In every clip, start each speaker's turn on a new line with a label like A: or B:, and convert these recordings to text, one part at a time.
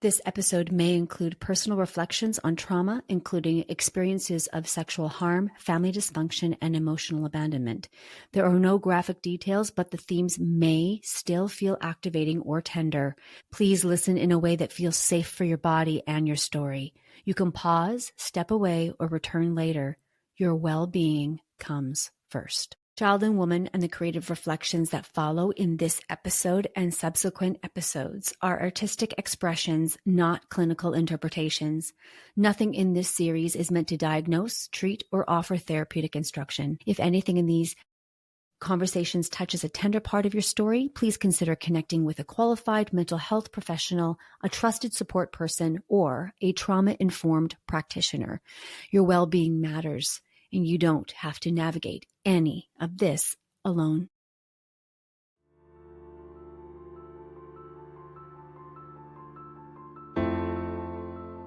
A: This episode may include personal reflections on trauma, including experiences of sexual harm, family dysfunction, and emotional abandonment. There are no graphic details, but the themes may still feel activating or tender. Please listen in a way that feels safe for your body and your story. You can pause, step away, or return later. Your well-being comes first. Child and Woman and the creative reflections that follow in this episode and subsequent episodes are artistic expressions, not clinical interpretations. Nothing in this series is meant to diagnose, treat, or offer therapeutic instruction. If anything in these conversations touches a tender part of your story, please consider connecting with a qualified mental health professional, a trusted support person, or a trauma-informed practitioner. Your well-being matters, and you don't have to navigate any of this alone.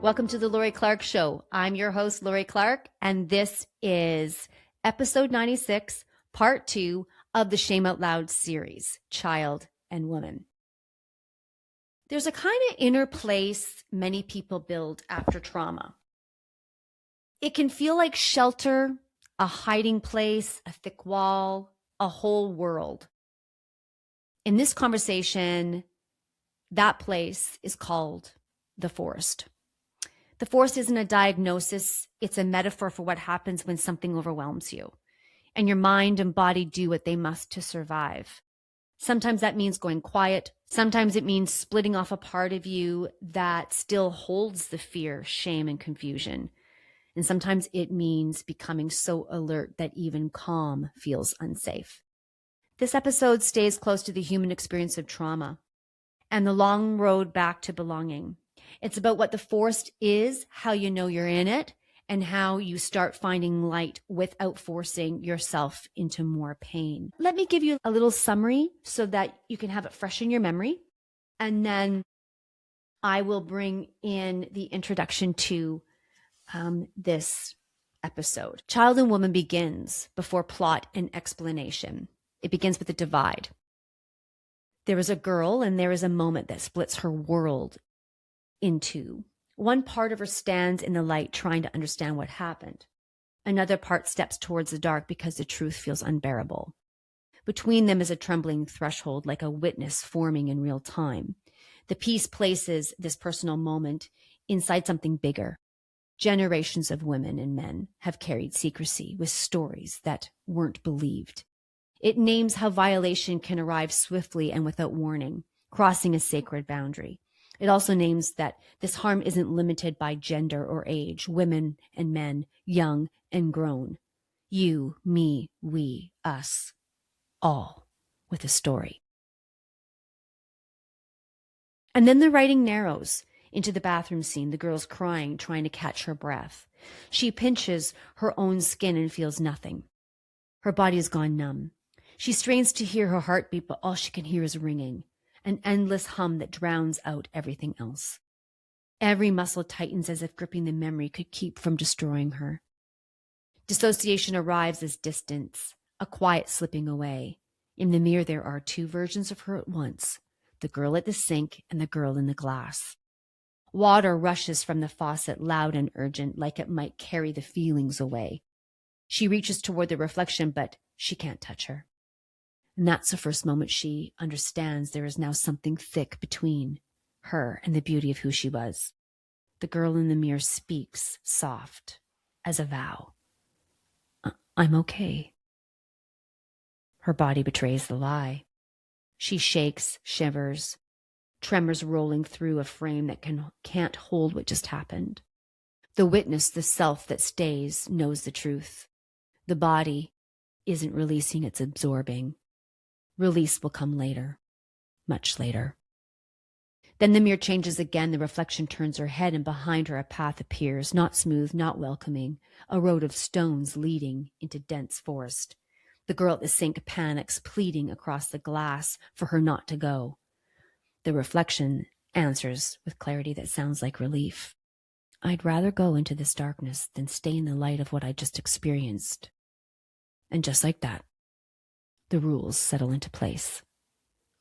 A: Welcome to the Lori Clark Show. I'm your host, Lori Clark, and this is episode 96, part 2 of the Shame Out Loud series, Child and Woman. There's a kind of inner place many people build after trauma. It can feel like shelter, a hiding place, a thick wall, a whole world. In this conversation, that place is called the forest. The forest isn't a diagnosis. It's a metaphor for what happens when something overwhelms you and your mind and body do what they must to survive. Sometimes that means going quiet. Sometimes it means splitting off a part of you that still holds the fear, shame, and confusion. And sometimes it means becoming so alert that even calm feels unsafe. This episode stays close to the human experience of trauma and the long road back to belonging. It's about what the forest is, how you know you're in it, and how you start finding light without forcing yourself into more pain. Let me give you a little summary so that you can have it fresh in your memory. And then I will bring in the introduction to this episode. Child and Woman begins before plot and explanation. It begins with a divide. There is a girl and there is a moment that splits her world in two. One part of her stands in the light trying to understand what happened. Another part steps towards the dark because the truth feels unbearable. Between them is a trembling threshold, like a witness forming in real time. The piece places this personal moment inside something bigger. Generations of women and men have carried secrecy with stories that weren't believed. It names how violation can arrive swiftly and without warning, crossing a sacred boundary. It also names that this harm isn't limited by gender or age, women and men, young and grown. You, me, we, us, all with a story. And then the writing narrows into the bathroom scene, the girl's crying, trying to catch her breath. She pinches her own skin and feels nothing. Her body has gone numb. She strains to hear her heartbeat, but all she can hear is ringing, an endless hum that drowns out everything else. Every muscle tightens as if gripping the memory could keep from destroying her. Dissociation arrives as distance, a quiet slipping away. In the mirror there are two versions of her at once, the girl at the sink and the girl in the glass. Water rushes from the faucet, loud and urgent, like it might carry the feelings away. She reaches toward the reflection, but she can't touch her. And that's the first moment she understands there is now something thick between her and the beauty of who she was. The girl in the mirror speaks, soft, as a vow. I'm okay. Her body betrays the lie. She shakes, shivers, tremors rolling through a frame that can't hold what just happened. The witness, the self that stays, knows the truth. The body isn't releasing, it's absorbing. Release will come later, much later. Then the mirror changes again. The reflection turns her head, and behind her a path appears, not smooth, not welcoming, a road of stones leading into dense forest. The girl at the sink panics, pleading across the glass for her not to go. The reflection answers with clarity that sounds like relief. I'd rather go into this darkness than stay in the light of what I just experienced. And just like that, the rules settle into place.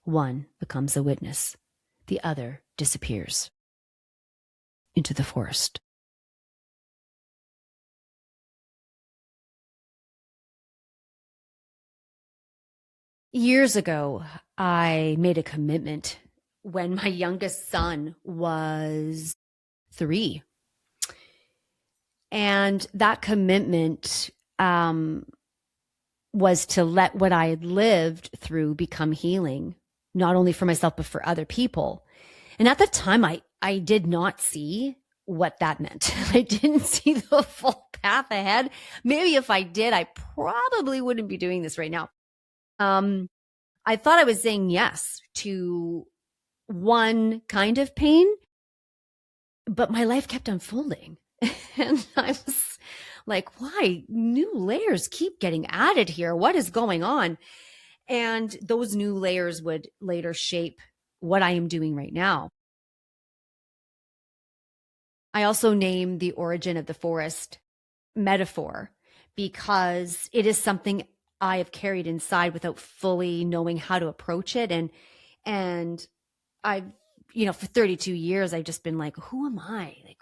A: One becomes a witness. The other disappears. into the forest. Years ago, I made a commitment when my youngest son was 3. And that commitment was to let what I had lived through become healing, not only for myself, but for other people. And at the time, I did not see what that meant. I didn't see the full path ahead. Maybe if I did, I probably wouldn't be doing this right now. I thought I was saying yes to one kind of pain, but my life kept unfolding. And I was like, why? New layers keep getting added here. What is going on? And those new layers would later shape what I am doing right now. I also name the origin of the forest metaphor because it is something I have carried inside without fully knowing how to approach it. And I've, for 32 years, I've just been like, who am I? Like,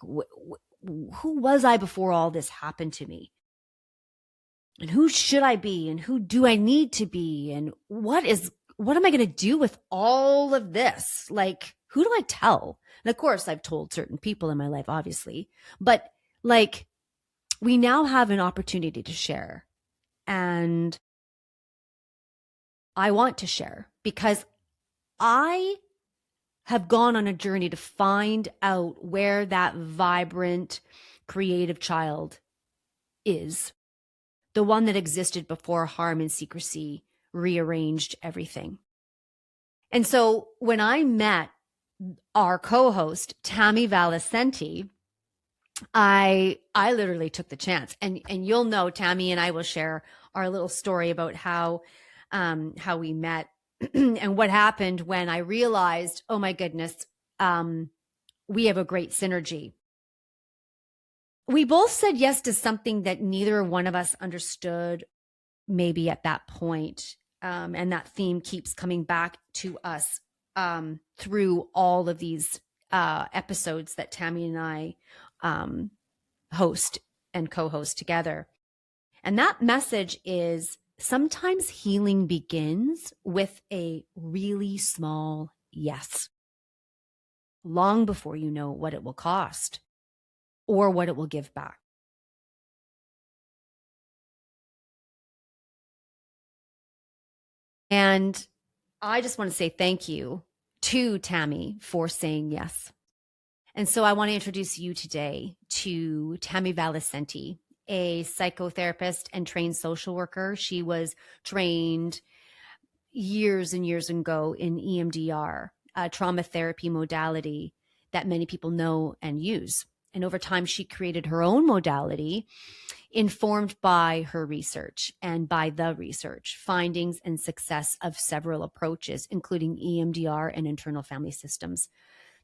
A: who was I before all this happened to me? And who should I be? And who do I need to be? And what am I going to do with all of this? Like, who do I tell? And of course, I've told certain people in my life, obviously, but like, we now have an opportunity to share. And I want to share because I have gone on a journey to find out where that vibrant, creative child is. The one that existed before harm and secrecy rearranged everything. And so when I met our co-host, Tammy Valicenti, I literally took the chance. And you'll know, Tammy and I will share our little story about how we met and what happened when I realized, oh my goodness, we have a great synergy. We both said yes to something that neither one of us understood maybe at that point. And that theme keeps coming back to us through all of these episodes that Tammy and I host and co-host together. And that message is sometimes healing begins with a really small yes, long before you know what it will cost or what it will give back. And I just want to say thank you to Tammy for saying yes. And so I want to introduce you today to Tammy Valicenti, a psychotherapist and trained social worker. She was trained years and years ago in EMDR, a trauma therapy modality that many people know and use. And over time, she created her own modality informed by her research and by the research, findings and success of several approaches, including EMDR and internal family systems.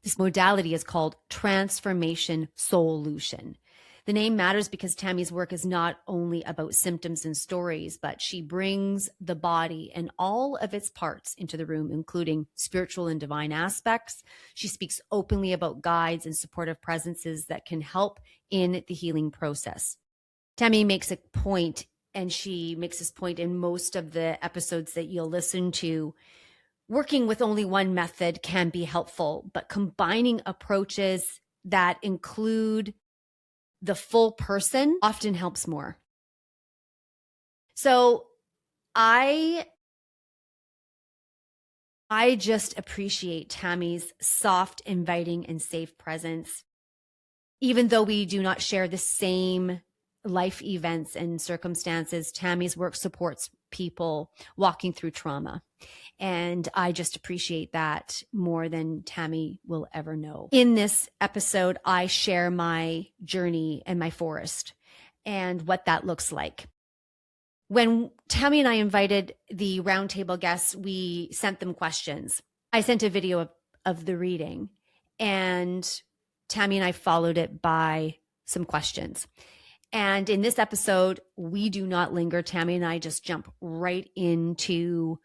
A: This modality is called transformation solution. The name matters because Tammy's work is not only about symptoms and stories, but she brings the body and all of its parts into the room, including spiritual and divine aspects. She speaks openly about guides and supportive presences that can help in the healing process. Tammy makes a point, and she makes this point in most of the episodes that you'll listen to. Working with only one method can be helpful, but combining approaches that include the full person often helps more. So I just appreciate Tammy's soft, inviting, and safe presence. Even though we do not share the same life events and circumstances, Tammy's work supports people walking through trauma. And I just appreciate that more than Tammy will ever know. In this episode, I share my journey and my forest and what that looks like. When Tammy and I invited the roundtable guests, we sent them questions. I sent a video of the reading, and Tammy and I followed it by some questions. And in this episode, we do not linger. Tammy and I just jump right into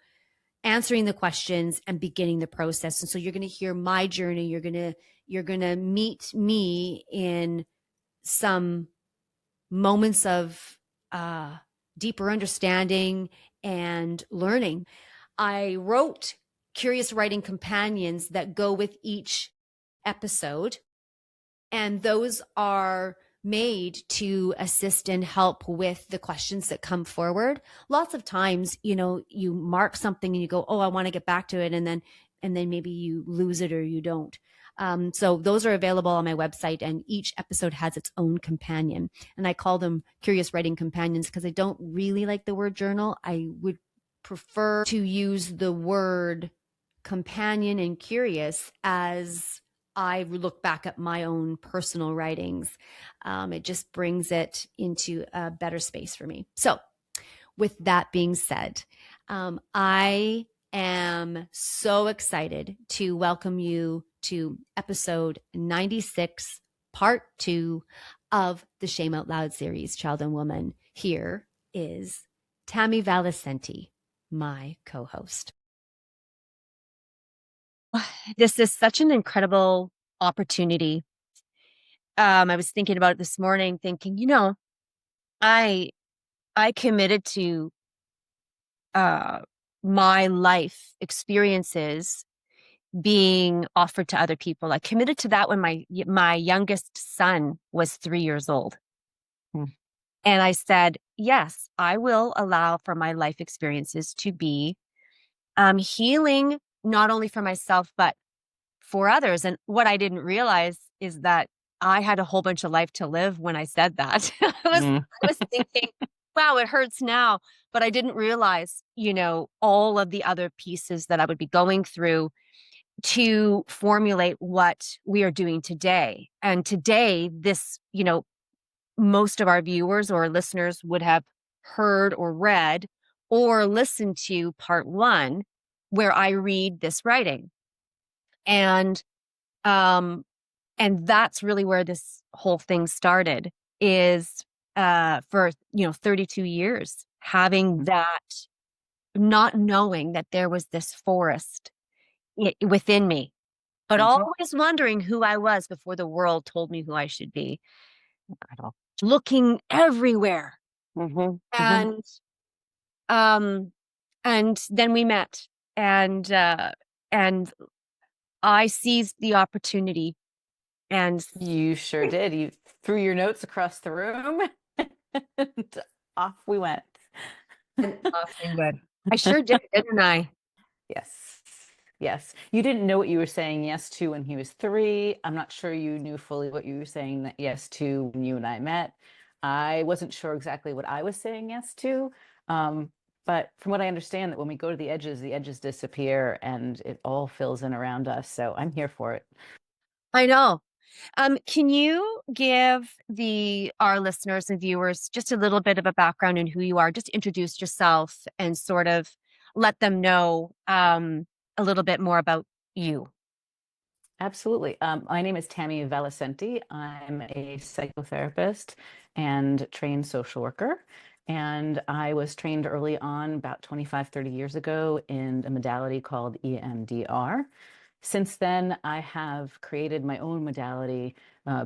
A: answering the questions and beginning the process. And so you're going to hear my journey. You're going to meet me in some moments of deeper understanding and learning. I wrote curious writing companions that go with each episode, and those are made to assist and help with the questions that come forward. Lots of times, you mark something and you go, oh, I want to get back to it. And then maybe you lose it or you don't. So those are available on my website, and each episode has its own companion. And I call them curious writing companions because I don't really like the word journal. I would prefer to use the word companion and curious as I look back at my own personal writings. It just brings it into a better space for me. So, with that being said, I am so excited to welcome you to episode 96, part 2 of the Shame Out Loud series, Child and Woman. Here is Tammy Valicenti, my co-host. This is such an incredible opportunity. I was thinking about it this morning, thinking, I committed to my life experiences being offered to other people. I committed to that when my youngest son was 3 years old. And I said, yes, I will allow for my life experiences to be healing, not only for myself, but for others. And what I didn't realize is that I had a whole bunch of life to live when I said that. I was thinking, wow, it hurts now. But I didn't realize, all of the other pieces that I would be going through to formulate what we are doing today. And today, this, most of our viewers or listeners would have heard or read or listened to part 1, where I read this writing. And that's really where this whole thing started, is for 32 years having that, not knowing that there was this forest within me, but always wondering who I was before the world told me who I should be. Looking everywhere. And then we met, and I seized the opportunity. And
B: you sure did. You threw your notes across the room and off we went.
A: I sure did, didn't I?
B: Yes. You didn't know what you were saying yes to when he was 3. I'm not sure you knew fully what you were saying yes to when you and I met. I wasn't sure exactly what I was saying yes to. But from what I understand, that when we go to the edges disappear and it all fills in around us. So I'm here for it.
A: I know. Can you give our listeners and viewers just a little bit of a background in who you are? Just introduce yourself and sort of let them know a little bit more about you.
B: Absolutely. My name is Tammy Valicenti. I'm a psychotherapist and trained social worker. And I was trained early on, about 25, 30 years ago, in a modality called EMDR. Since then, I have created my own modality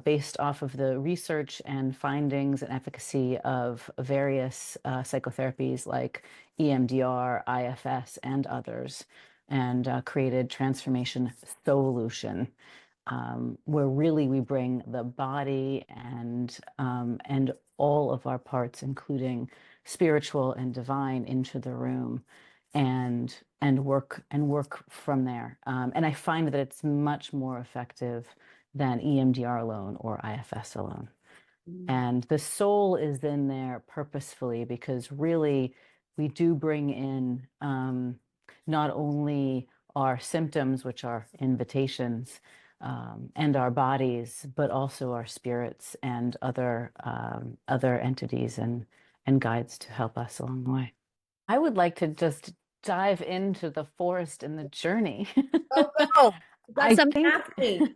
B: based off of the research and findings and efficacy of various psychotherapies like EMDR, IFS, and others, and created Transformation Solution, where really we bring the body and all of our parts, including spiritual and divine, into the room, and work from there. And I find that it's much more effective than EMDR alone or IFS alone. And the soul is in there purposefully, because really we do bring in not only our symptoms, which are invitations, and our bodies, but also our spirits and other entities and guides to help us along the way. I would like to just dive into the forest and the journey.
A: Oh, that's something happening.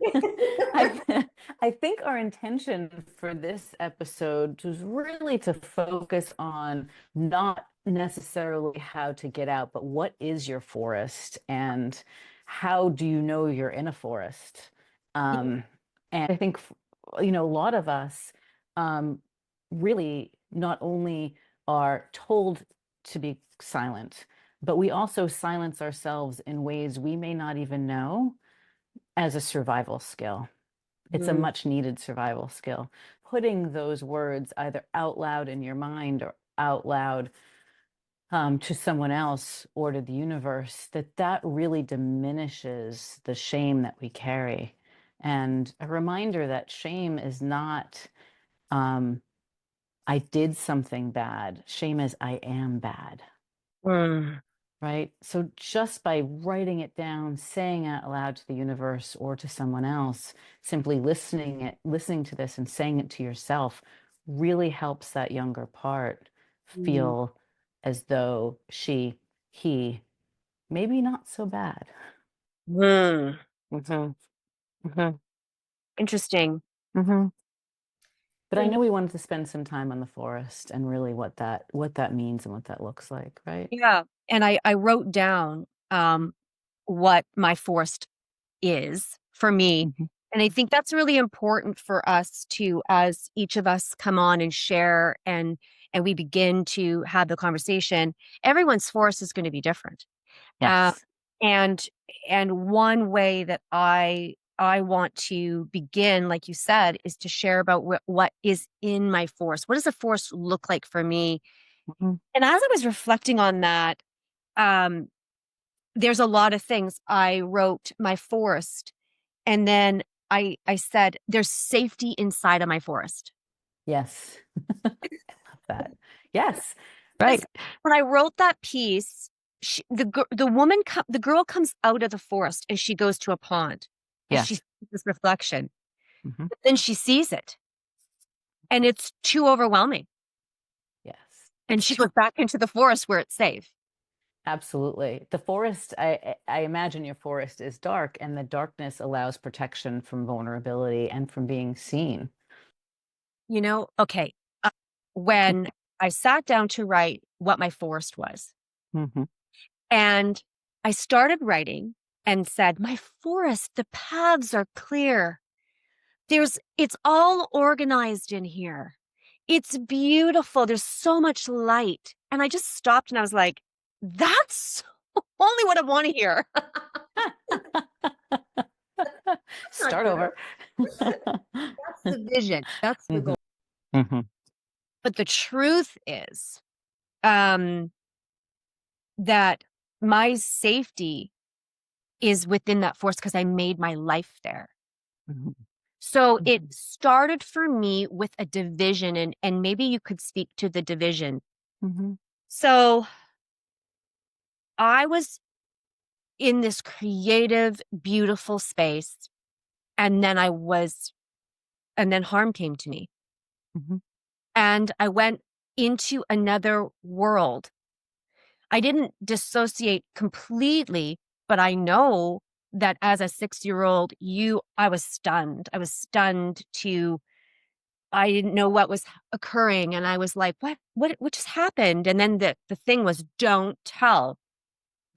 B: I I think our intention for this episode was really to focus on not necessarily how to get out, but what is your forest and how do you know you're in a forest? Um, and I think, a lot of us um, really not only are told to be silent, but we also silence ourselves in ways we may not even know as a survival skill. It's a
A: Mm,
B: much needed survival skill. Putting those words either out loud in your mind or out loud to someone else or to the universe, that really diminishes the shame that we carry. And a reminder that shame is not, um, I did something bad. Shame is, I am bad.
A: mm,
B: Right? So just by writing it down, saying it out loud to the universe or to someone else, simply listening to this and saying it to yourself really helps that younger part
A: mm,
B: feel as though he, maybe not so bad.
A: mm, mhm, mhm. Interesting.
B: Hmm. But
A: You
B: I
A: know,
B: know we wanted to spend some time on the forest and really what that means and what that looks like, right?
A: yeah. And I wrote down what my forced is for me.
B: Hmm.
A: And I think that's really important for us to, as each of us come on and share and we begin to have the conversation, everyone's force is going to be different. Uh,
B: Yes.
A: and and one way that I want to begin, like you said, is to share about what is in my force. What does a force look like for me?
B: Hmm.
A: And as I was reflecting on that, um, there's a lot of things. I wrote my forest, and then I said there's safety inside of my forest.
B: Yes. Love that. Yes.
A: Because
B: Right.
A: when I wrote that piece, the woman the girl comes out of the forest and she goes to a pond and she
B: Yes.
A: sees this reflection.
B: Hmm.
A: But then she sees it and it's too overwhelming.
B: Yes.
A: And
B: It's
A: she
B: true.
A: goes back into the forest where it's safe.
B: Absolutely. The forest, I imagine your forest is dark, and the darkness allows protection from vulnerability and from being seen.
A: Okay. Uh, when I sat down to write what my forest was,
B: Hmm.
A: and I started writing and said, my forest, the paths are clear. It's all organized in here. It's beautiful. There's so much light. And I just stopped and I was like, that's only what I want to hear. That's not
B: Start
A: good.
B: over.
A: That's the vision. That's the
B: Hmm.
A: goal.
B: Hmm.
A: But the truth is, um, that my safety is within that force because I made my life there.
B: Hmm.
A: So it started for me with a division, and maybe you could speak to the division.
B: Hmm.
A: So I was in this creative, beautiful space, and and then harm came to me.
B: Hmm.
A: And I went into another world. I didn't dissociate completely, but I know that as a 6-year old, I was stunned. I was stunned to I didn't know what was occurring. And I was like, what just happened? And then the thing was, don't tell.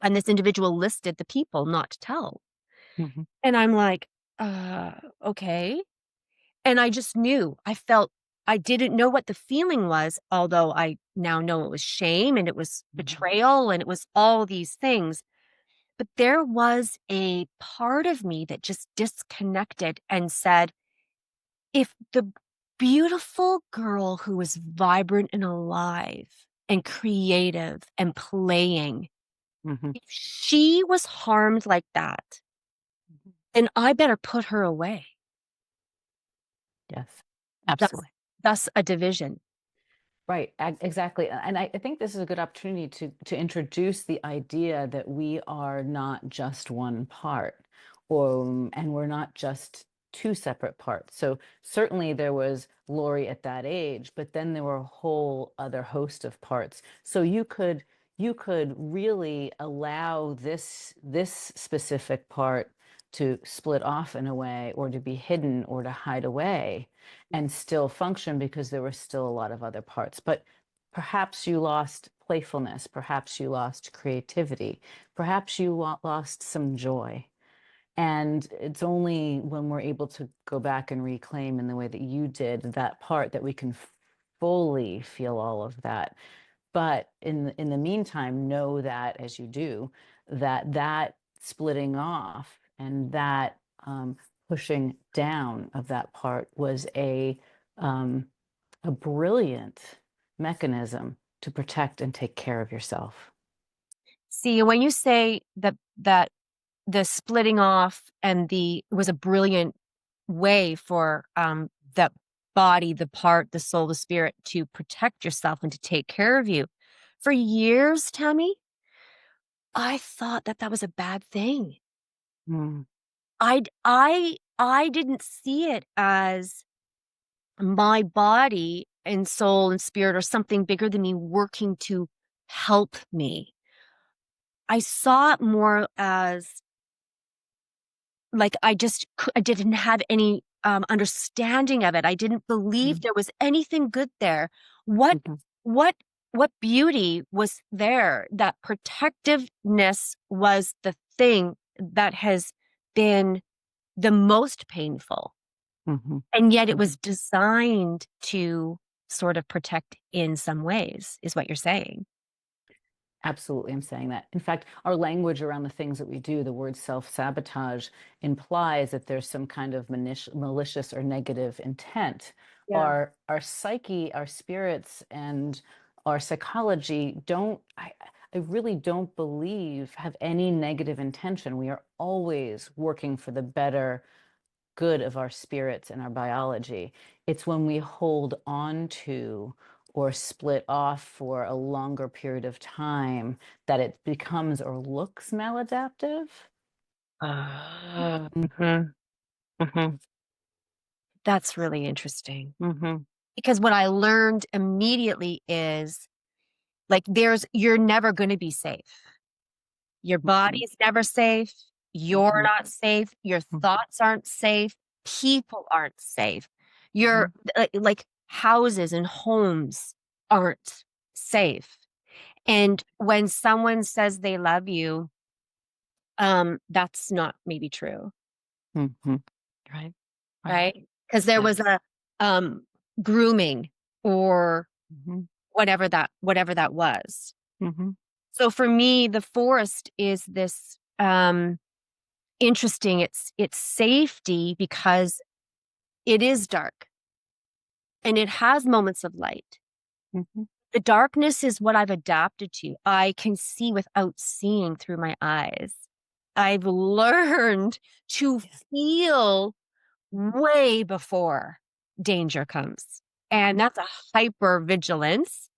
A: And this individual listed the people not to tell.
B: Hmm.
A: And I'm like, uh, okay. And I just knew. I didn't know what the feeling was, although I now know it was shame and it was betrayal and it was all these things. But there was a part of me that just disconnected and said, if the beautiful girl who was vibrant and alive and creative and playing,
B: Hmm.
A: if she was harmed like that, then I better put her away.
B: Yes.
A: That's
B: Absolutely.
A: that's a division.
B: Right, exactly. And I think this is a good opportunity to introduce the idea that we are not just one part, and we're not just two separate parts. So certainly there was Lori at that age, but then there were a whole other host of parts. So you could really allow this specific part to split off in a way, or to be hidden, or to hide away and still function, because there were still a lot of other parts. But perhaps you lost playfulness, perhaps you lost creativity, perhaps you lost some joy. And it's only when we're able to go back and reclaim, in the way that you did, that part, that we can fully feel all of that. But in the meantime, know that, as you do, that splitting off and that pushing down of that part was a brilliant mechanism to protect and take care of yourself.
A: See, when you say that the splitting off and the was a brilliant way for the body, the part, the soul, the spirit to protect yourself and to take care of you. For years, Tammy, I thought that that was a bad thing.
B: Mm,
A: I didn't see it as my body and soul and spirit or something bigger than me working to help me. I saw it more as like I didn't have any understanding of it. I didn't believe
B: mm,
A: there was anything good there. What
B: mhm,
A: what what beauty was there? That protectiveness was the thing that has been the most painful.
B: mhm,
A: And yet it was
B: mhm.
A: designed to sort of protect in some ways, is what you're saying.
B: Absolutely, I'm saying that. In fact, our language around the things that we do, the word self-sabotage, implies that there's some kind of malicious or negative intent.
A: Yeah.
B: Our psyche, our spirits, and our psychology I really don't believe have any negative intention. We are always working for the better good of our spirits and our biology. It's when we hold on to or split off for a longer period of time that it becomes or looks maladaptive.
A: Mhm, mhm. That's really interesting.
B: Mm-hmm.
A: Because what I learned immediately is like you're never going to be safe. Your
B: Mm-hmm.
A: body's never safe. You're
B: Mm-hmm.
A: not safe. Your thoughts aren't safe. People aren't safe.
B: Mm-hmm.
A: Your like houses and homes aren't safe. And when someone says they love you, that's not maybe true,
B: Mm-hmm. Right. Right.
A: right? Because there was
B: Yes.
A: a um grooming or
B: Mm-hmm.
A: whatever that was.
B: Mm-hmm.
A: So for me, the forest is this interesting. It's safety because it is dark and it has moments of light.
B: Mm-hmm.
A: The darkness is what I've adapted to. I can see without seeing through my eyes. I've learned to
B: Yeah.
A: feel way before danger comes. And that's a hyper vigilance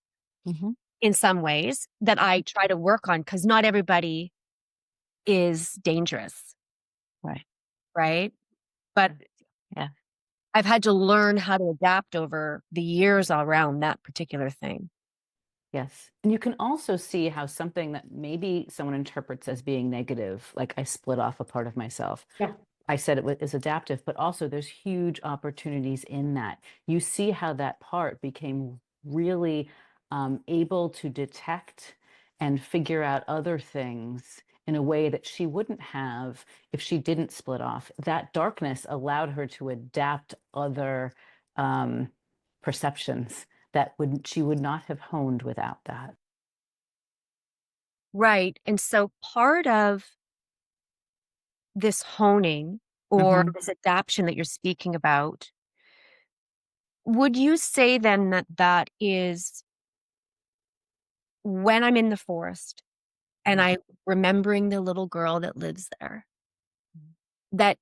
B: Mm-hmm.
A: in some ways that I try to work on because not everybody is dangerous,
B: Right.
A: right? But
B: Yeah.
A: I've had to learn how to adapt over the years around that particular thing.
B: Yes. And you can also see how something that maybe someone interprets as being negative, like I split off a part of myself,
A: Yeah.
B: I said is adaptive, but also there's huge opportunities in that. You see how that part became really able to detect and figure out other things in a way that she wouldn't have if she didn't split off. That darkness allowed her to adapt other um, perceptions that would she would not have honed without that.
A: Right. And so part of this honing or
B: Mm-hmm.
A: this adaption that you're speaking about, would you say then that that is when I'm in the forest and I remembering the little girl that lives there, that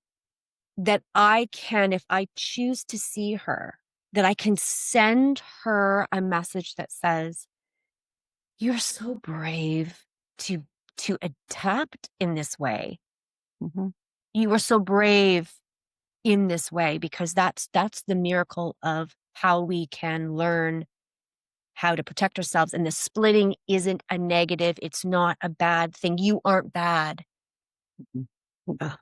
A: that I can, if I choose to see her, that I can send her a message that says, "You're so brave to adapt in this way.
B: Mm-hmm.
A: You were so brave in this way," because that's the miracle of how we can learn how to protect ourselves. And the splitting isn't a negative. It's not a bad thing. You aren't bad.
B: Mm-hmm.
A: Ugh.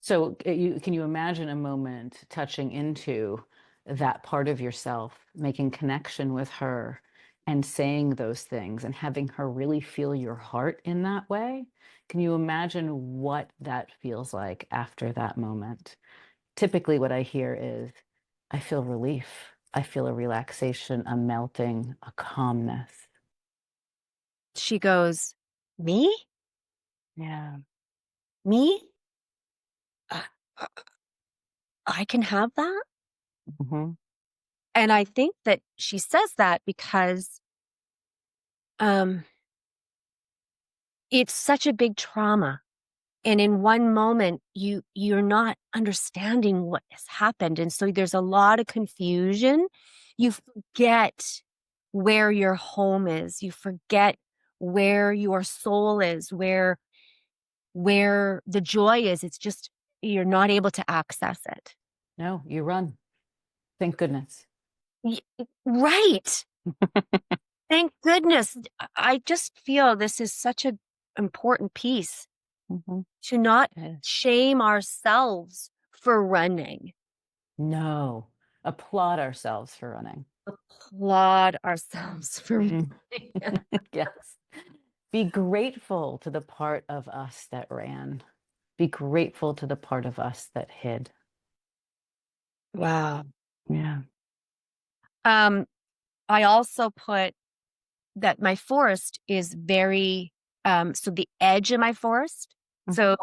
B: So can you imagine a moment touching into that part of yourself, making connection with her and saying those things and having her really feel your heart in that way? Can you imagine what that feels like after that moment? Typically, what I hear is, I feel relief. I feel a relaxation, a melting, a calmness.
C: She goes, "Me?
B: Yeah.
C: Me? Uh, uh, I can have that?"
B: Hmm.
C: And I think that she says that because um, it's such a big trauma. And in one moment, you're not understanding what has happened. And so there's a lot of confusion. You forget where your home is. You forget where your soul is, where the joy is. It's just you're not able to access it.
B: No, you run. Thank goodness.
C: Y- Right. Thank goodness. I just feel this is such an important piece
B: Hmm.
C: to not shame ourselves for running,
B: No, applaud ourselves for running.
C: applaud ourselves for
B: Mm.
C: running.
B: Yes. Be grateful to the part of us that ran. Be grateful to the part of us that hid.
C: Wow.
B: Yeah.
C: Um, I also put that my forest is very, so the edge of my forest.
B: Mhm.
C: So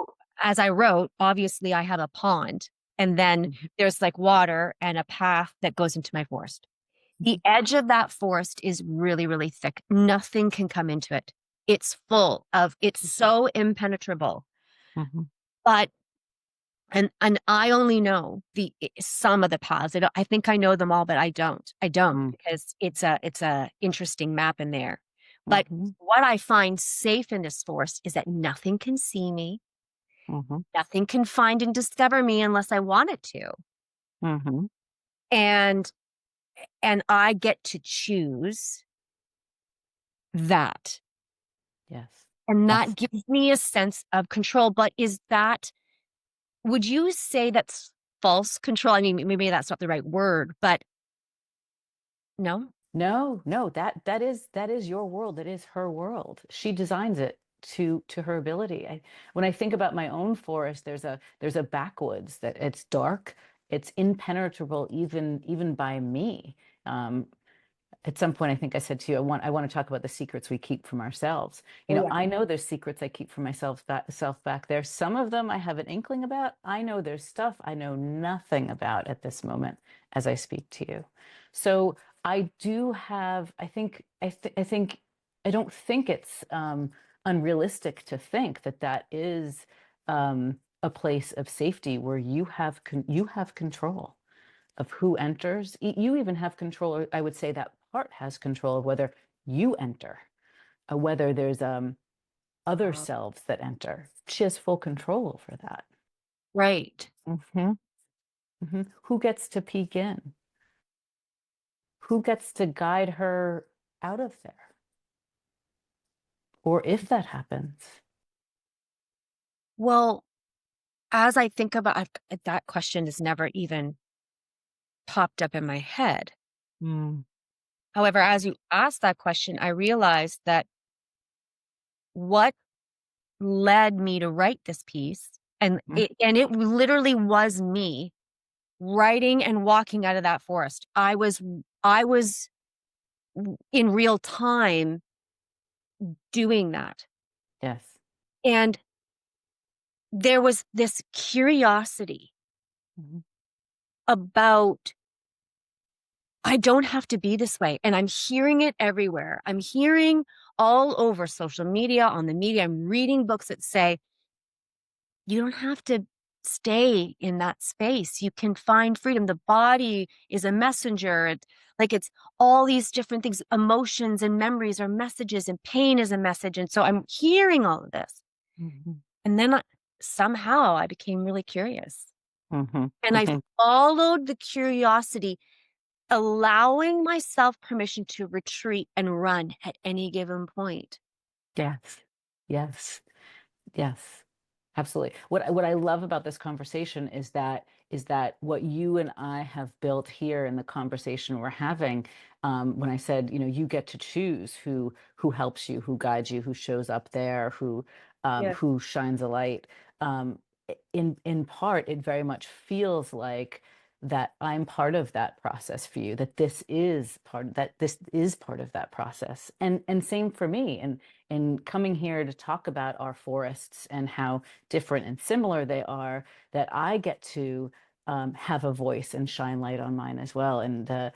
C: as I wrote, obviously I have a pond and then
B: Mhm.
C: there's like water and a path that goes into my forest. The
B: Mhm.
C: edge of that forest is really, really thick. Nothing can come into it. It's full of, it's so impenetrable.
B: Mhm.
C: But and I only know some of the paths. I think I know them all, but I don't. I don't
B: Mhm.
C: because it's a interesting map in there. But
B: Mhm.
C: what I find safe in this forest is that nothing can see me,
B: Mhm.
C: nothing can find and discover me unless I want it to.
B: Mhm.
C: And and I get to choose that.
B: Yes.
C: And that
B: Yes.
C: gives me a sense of control. But would you say that's false control? I mean, maybe that's not the right word, but no?
B: No, no, that is your world. That is her world. She designs it to her ability. When I think about my own forest, there's a backwoods that it's dark, it's impenetrable even by me. Um, at some point, I think I said to you, I want to talk about the secrets we keep from ourselves.
C: Oh, yeah.
B: I know there's secrets I keep from myself self back there. Some of them I have an inkling about. I know there's stuff I know nothing about at this moment as I speak to you. So I do have, I don't think it's unrealistic to think that that is a place of safety where you have control of who enters. You even have control, or I would say that part has control of whether you enter, whether there's other
C: Wow.
B: selves that enter. She has full control over that.
C: Right.
B: Hmm. Hmm. Who gets to peek in? Who gets to guide her out of there? Or if that happens.
C: Well, as I think about that question has never even popped up in my head.
B: Mm.
C: However, as you asked that question, I realized that what led me to write this piece, and it literally was me writing and walking out of that forest. I was in real time doing that.
B: Yes.
C: And there was this curiosity
B: Mhm.
C: about I don't have to be this way. And I'm hearing it everywhere. I'm hearing all over social media, on the media. I'm reading books that say you don't have to stay in that space. You can find freedom. The body is a messenger. It's all these different things. Emotions and memories are messages, and pain is a message. And so I'm hearing all of this.
B: Mhm.
C: And then somehow I became really curious.
B: Mhm.
C: And I
B: Mhm.
C: followed the curiosity, allowing myself permission to retreat and run at any given point.
B: Yes. Yes. Yes. Absolutely. What I love about this conversation is that what you and I have built here in the conversation we're having, when I said, you get to choose who helps you, who guides you, who shows up there,
C: Yeah.
B: who shines a light. In part, it very much feels like that I'm part of that process for you, that this is part of that process. And same for me. And coming here to talk about our forests and how different and similar they are, that I get to have a voice and shine light on mine as well. And the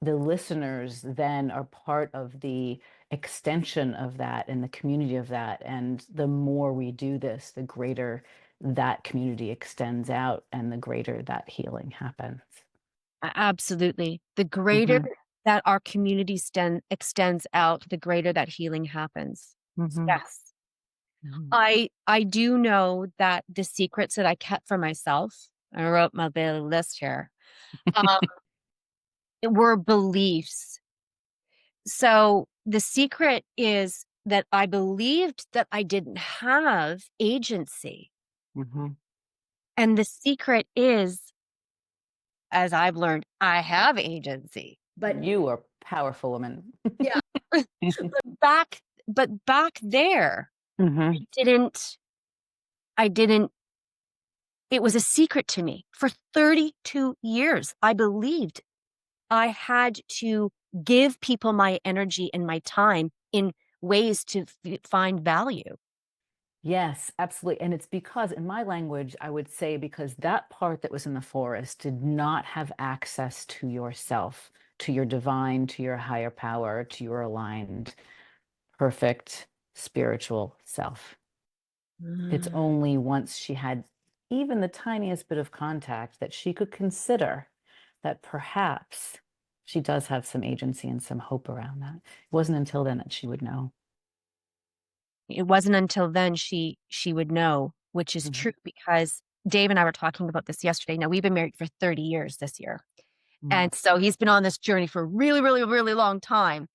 B: the listeners then are part of the extension of that and the community of that. And the more we do this, the greater that community extends out and the greater that healing happens.
C: Absolutely. The greater
B: Hmm.
C: that our community extends out, the greater that healing happens.
B: Hmm.
C: Yes. I do know that the secrets that I kept for myself, I wrote my little list here, um, were beliefs. So the secret is that I believed that I didn't have agency.
B: Hmm.
C: And the secret is, as I've learned, I have agency. But
B: You are powerful woman.
C: yeah, back but back there,
B: Hmm.
C: didn't I didn't it was a secret to me. For 32 years, I believed I had to give people my energy and my time in ways to find value.
B: Yes, absolutely. And it's because, in my language, I would say because that part that was in the forest did not have access to yourself, to your divine, to your higher power, to your aligned, perfect spiritual self. It's
C: Mm.
B: only once she had even the tiniest bit of contact that she could consider that perhaps she does have some agency and some hope around that. It wasn't until then that she would know.
C: It wasn't until then she would know, which is
B: Mhm.
C: true because Dave and I were talking about this yesterday. Now we've been married for 30 years this year.
B: Mhm.
C: And so he's been on this journey for a really, really, really long time.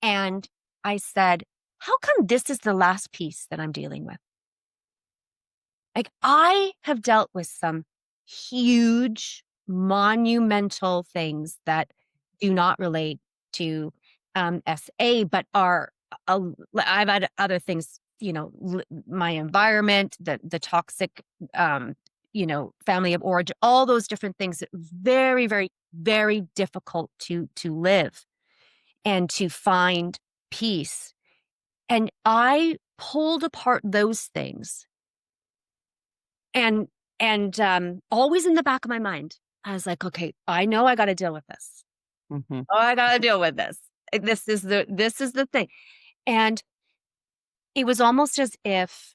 C: And I said, how come this is the last piece that I'm dealing with? Like, I have dealt with some huge, monumental things that do not relate to SA, but are, I've had other things, my environment, the toxic, family of origin, all those different things that very, very, very difficult to live and to find peace. And I pulled apart those things and always in the back of my mind, I was like, okay, I know I got to deal with this.
B: Mhm.
C: Oh, I got to deal with this. This is the thing. And it was almost as if,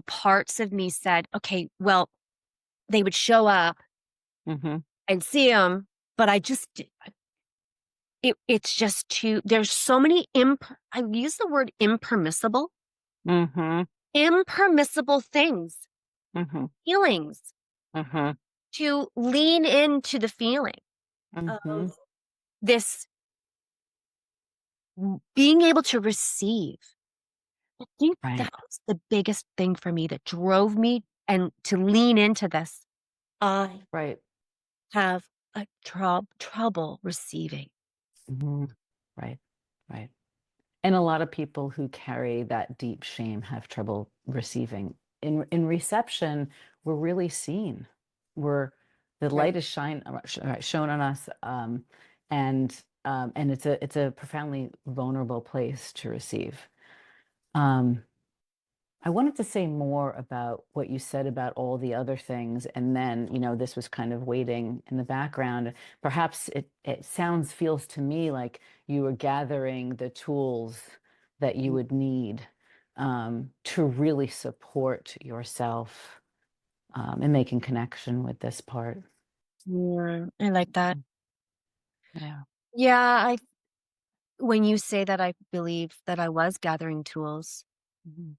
C: parts of me said, okay, well, they would show up
B: Mhm.
C: and see them, but it's just too, there's so many, I use the word
B: Mhm.
C: impermissible things,
B: Mhm.
C: feelings
B: Mhm.
C: to lean into the feeling of
B: Mhm.
C: this being able to receive. I think
B: Right.
C: that was the biggest thing for me that drove me and to lean into this. I
B: Right.
C: have a trouble receiving.
B: Mhm. Right. Right. And a lot of people who carry that deep shame have trouble receiving. In reception, we're really seen. We're the
C: Right.
B: light is shown on us, and it's a profoundly vulnerable place to receive. Um, I wanted to say more about what you said about all the other things, and then, this was kind of waiting in the background. Perhaps feels to me like you were gathering the tools that you would need to really support yourself in making connection with this part.
C: Yeah, I like that.
B: Yeah.
C: Yeah, I when you say that, I believe that I was gathering tools
B: Mhm.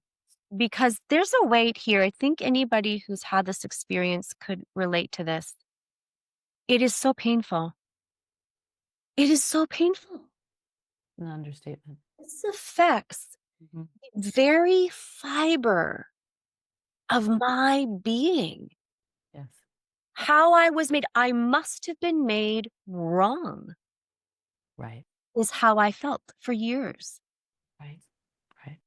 C: because there's a weight here. I think anybody who's had this experience could relate to this. It is so painful. It is so painful.
B: An understatement.
C: This affects
B: Mhm.
C: very fiber of my being,
B: Yes.
C: how I was made. I must have been made wrong,
B: Right.
C: is how I felt for years.
B: Right. Right.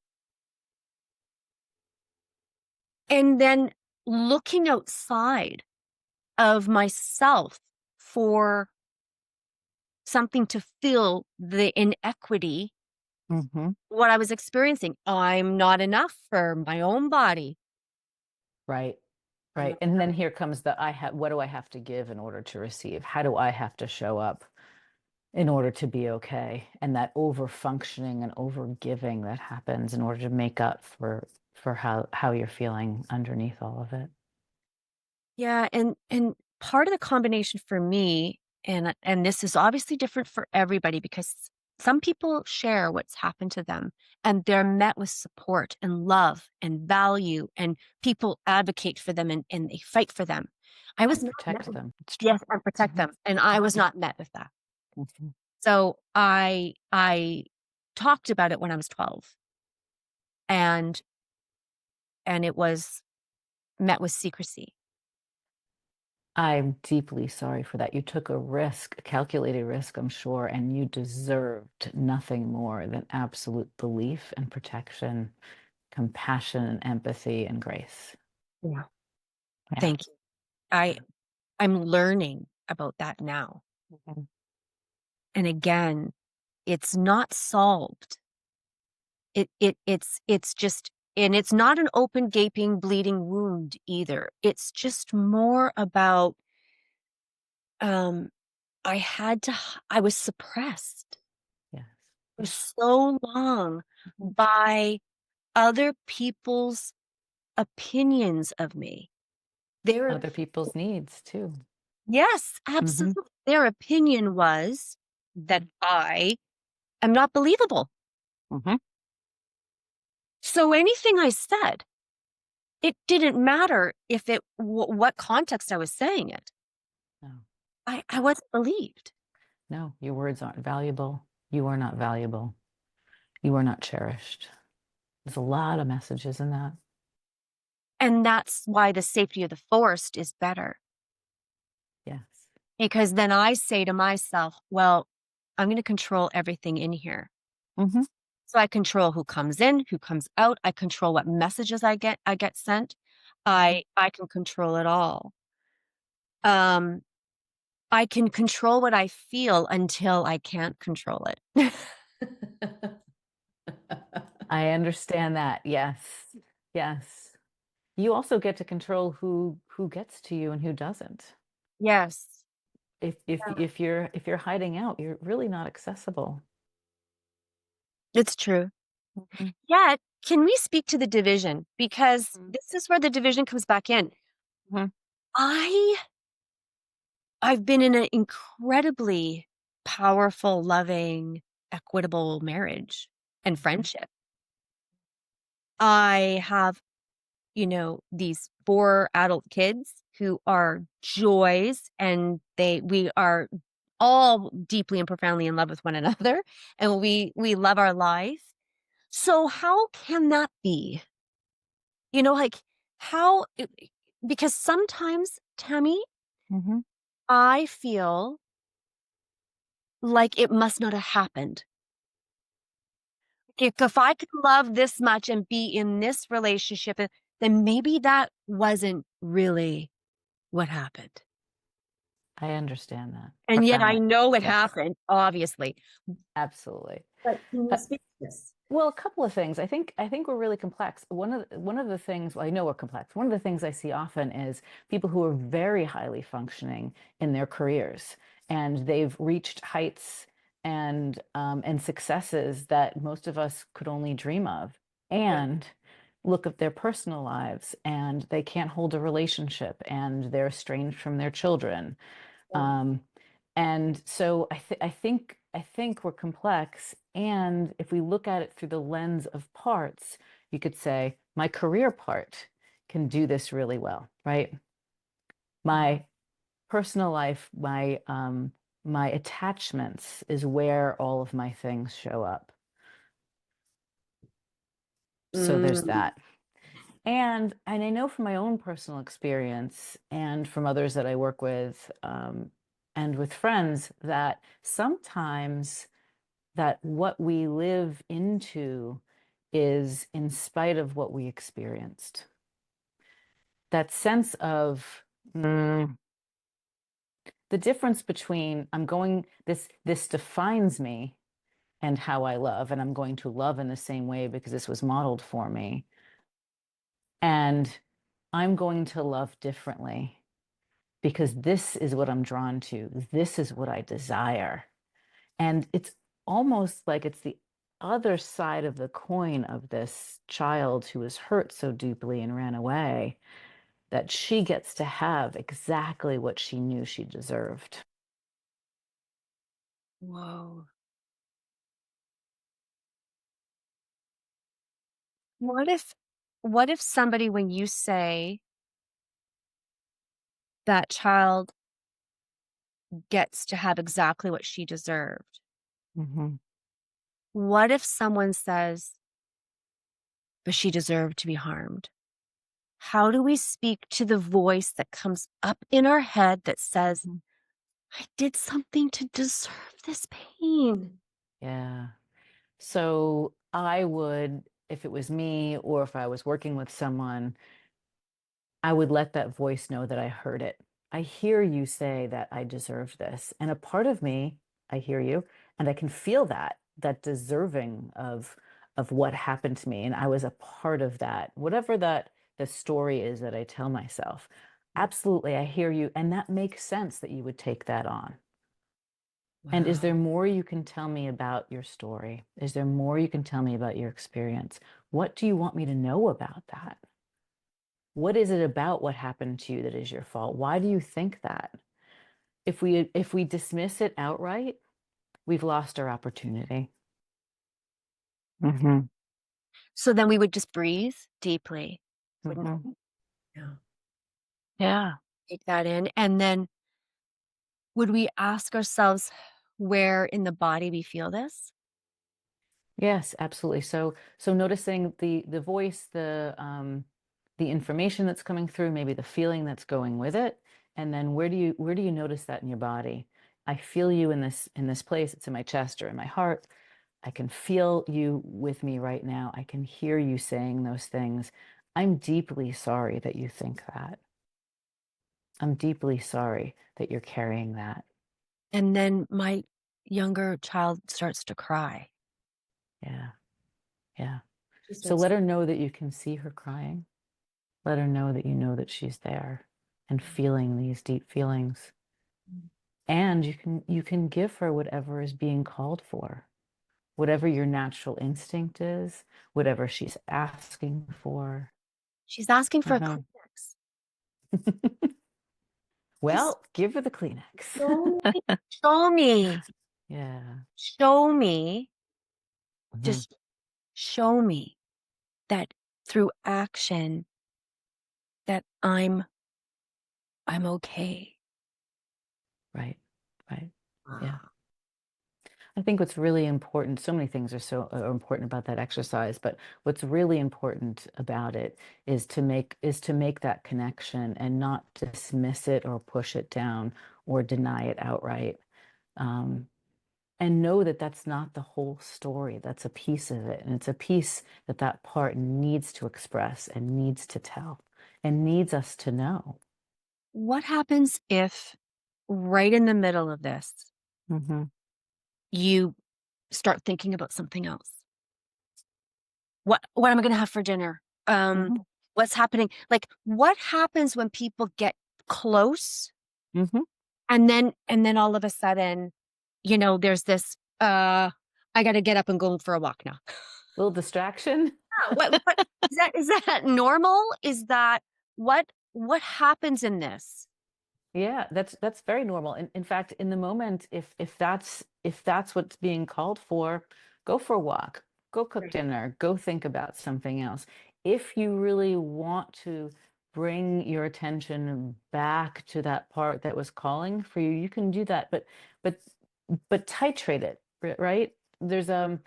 C: And then looking outside of myself for something to fill the inequity,
B: Mm-hmm.
C: what I was experiencing. I'm not enough for my own body.
B: Right.
C: I'm
B: Right.
C: not
B: And then
C: enough.
B: here comes the what do I have to give in order to receive? How do I have to show up in order to be okay? And that over functioning and over giving that happens in order to make up for how you're feeling underneath all of it.
C: Yeah, and part of the combination for me, and this is obviously different for everybody because some people share what's happened to them and they're met with support and love and value and people advocate for them and they fight for them. I was
B: And
C: not met
B: protect
C: with,
B: them. It's true.
C: yes, and protect
B: Mhm.
C: them. And I was not met with that.
B: Mhm.
C: So I talked about it when I was 12 and it was met with secrecy.
B: I'm deeply sorry for that. You took a risk, a calculated risk, I'm sure, and you deserved nothing more than absolute belief and protection, compassion and empathy and grace.
C: Yeah.
B: Yeah.
C: Thank you. I'm learning about that now.
B: Mhm.
C: And again, it's not solved. It's just, and it's not an open, gaping, bleeding wound either. It's just more about um I was suppressed
B: Yes.
C: for so long
B: Mhm.
C: by other people's opinions of me. Their
B: Other people's needs too.
C: Yes,
B: Hmm.
C: absolutely. Their opinion was that I am not believable.
B: Hmm.
C: So anything I said, it didn't matter if what context I was saying it.
B: No,
C: I wasn't believed.
B: no, your words aren't valuable. You are not valuable. You are not cherished. There's a lot of messages in that.
C: And that's why the safety of the forest is better.
B: Yes.
C: Because then I say to myself, well, I'm going to control everything in here.
B: Hmm.
C: So I control who comes in, who comes out. I control what messages I get sent. I can control it all. Um, I can control what I feel until I can't control it.
B: I understand that. Yes. Yes. You also get to control who gets to you and who doesn't.
C: Yes,
B: If you're hiding out, you're really not accessible.
C: it's true.
B: Mhm.
C: Yet, can we speak to the division? Because
B: Mhm.
C: this is where the division comes back in.
B: Mhm.
C: I I've been in an incredibly powerful, loving, equitable marriage and friendship. I have, these 4 adult kids who are joys and we are all deeply and profoundly in love with one another and we love our life. So how can that be? Like how because sometimes, Tammy,
B: Mhm.
C: I feel like it must not have happened. If I could love this much and be in this relationship, then maybe that wasn't really what happened.
B: I understand that.
C: And yet I know it
B: Yes,
C: happened, obviously.
B: absolutely.
C: But can you
B: Uh,
C: speak to this?
B: Well, a couple of things. I think we're really complex. One of the things, well, I know we're complex. One of the things I see often is people who are very highly functioning in their careers, and they've reached heights and successes that most of us could only dream of. And look at their personal lives, and they can't hold a relationship, and they're estranged from their children. Um, and so I think we're complex. And if we look at it through the lens of parts, you could say my career part can do this really well, right? My personal life, my attachments is where all of my things show up. So there's
C: Mm,
B: that. And I know from my own personal experience and from others that I work with, and with friends, that sometimes that what we live into is in spite of what we experienced. That sense of the difference between this defines me and how I love, and I'm going to love in the same way because this was modeled for me. And I'm going to love differently because this is what I'm drawn to. This is what I desire. And it's almost like it's the other side of the coin of this child who was hurt so deeply and ran away, that she gets to have exactly what she knew she deserved.
C: Whoa. What if somebody, when you say that child gets to have exactly what she deserved,
B: Mm-hmm.
C: what if someone says, but she deserved to be harmed? How do we speak to the voice that comes up in our head that says, I did something to deserve this pain?
B: Yeah. So I would, if it was me or if I was working with someone, I would let that voice know that I heard it. I hear you say that I deserve this. And a part of me, I hear you, and I can feel that deserving of what happened to me. And I was a part of that, whatever that the story is that I tell myself. Absolutely, I hear you. And that makes sense that you would take that on. And is there
C: Wow.
B: more you can tell me about your story? Is there more you can tell me about your experience? What do you want me to know about that? What is it about what happened to you that is your fault? Why do you think that? If we dismiss it outright, we've lost our opportunity. Mm-hmm.
C: So then we would just breathe deeply. Wouldn't
B: Mm-hmm.
C: yeah.
B: Yeah.
C: Take that in. And then would we ask ourselves where in the body we feel this?
B: Yes, absolutely. So noticing the voice, the information that's coming through, maybe the feeling that's going with it, and then where do you notice that in your body? I feel you in this place. It's in my chest or in my heart. I can feel you with me right now. I can hear you saying those things. I'm deeply sorry that you think that. I'm deeply sorry that you're carrying that.
C: And then my younger child starts to cry.
B: Yeah, yeah.
C: She
B: So
C: starts
B: let
C: to
B: her know that you can see her crying. Let her know that you know that she's there and feeling these deep feelings. And you can give her whatever is being called for, whatever your natural instinct is, whatever she's asking for.
C: She's asking for a
B: Uh-huh.
C: Kleenex. Just
B: Well, give her the Kleenex.
C: show me, show me,
B: Yeah.
C: show me,
B: Mhm.
C: just show me that through action that I'm okay.
B: Right. Right. Yeah.
C: Ah.
B: I think what's really important, so many things are important about that exercise, but what's really important about it is to make that connection and not dismiss it or push it down or deny it outright. Um, and know that that's not the whole story. That's a piece of it, and it's a piece that that part needs to express and needs to tell and needs us to know.
C: What happens if right in the middle of this,
B: Hmm.
C: you start thinking about something else? What am I gonna have for dinner?
B: Hmm.
C: What's happening? Like, what happens when people get close
B: Hmm.
C: and then all of a sudden, there's this, I gotta get up and go for a walk now.
B: Little distraction.
C: Yeah, what is that normal? Is that what happens in this?
B: Yeah, that's very normal. In fact, in the moment, if that's what's being called for, go for a walk, go cook
C: Right.
B: dinner, go think about something else. If you really want to bring your attention back to that part that was calling for you, you can do that. But but titrate it, right? There's a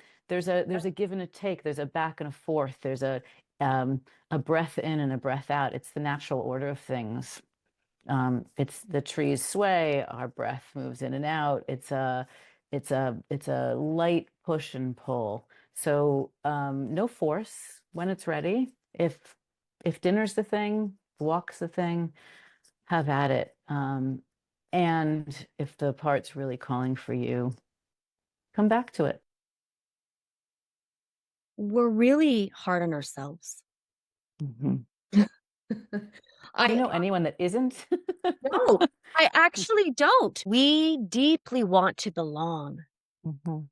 B: give and a take. There's a back and a forth. There's a a breath in and a breath out. It's the natural order of things. It's the trees sway, our breath moves in and out. It's a light push and pull. So no force when it's ready. If dinner's the thing, walk's the thing, have at it. And if the part's really calling for you, come back to it.
C: We're really hard on ourselves.
B: Mhm.
C: I
B: Do you know anyone that isn't?
C: No, I actually don't. We deeply want to belong.
B: Mhm.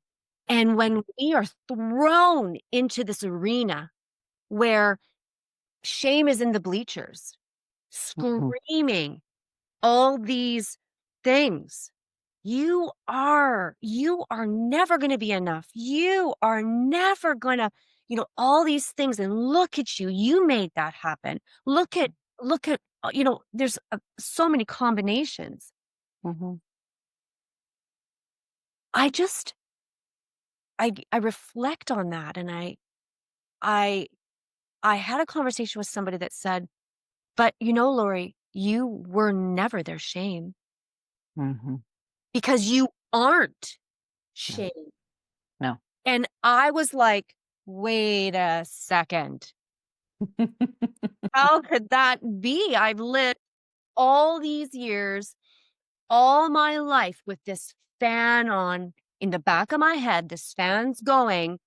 C: And when we are thrown into this arena where shame is in the bleachers,
B: Mhm.
C: screaming all these things, you are never going to be enough. You are never going to, all these things. And look at you. You made that happen. Look at, there's so many combinations.
B: Mhm.
C: I just, I reflect on that, and I had a conversation with somebody that said, "But Lori, you were never their shame
B: Mhm.
C: because you aren't
B: No,
C: shame."
B: no.
C: And I was like, "Wait a second. How could that be? I've lived all these years, all my life with this fan on in the back of my head. This fan's going.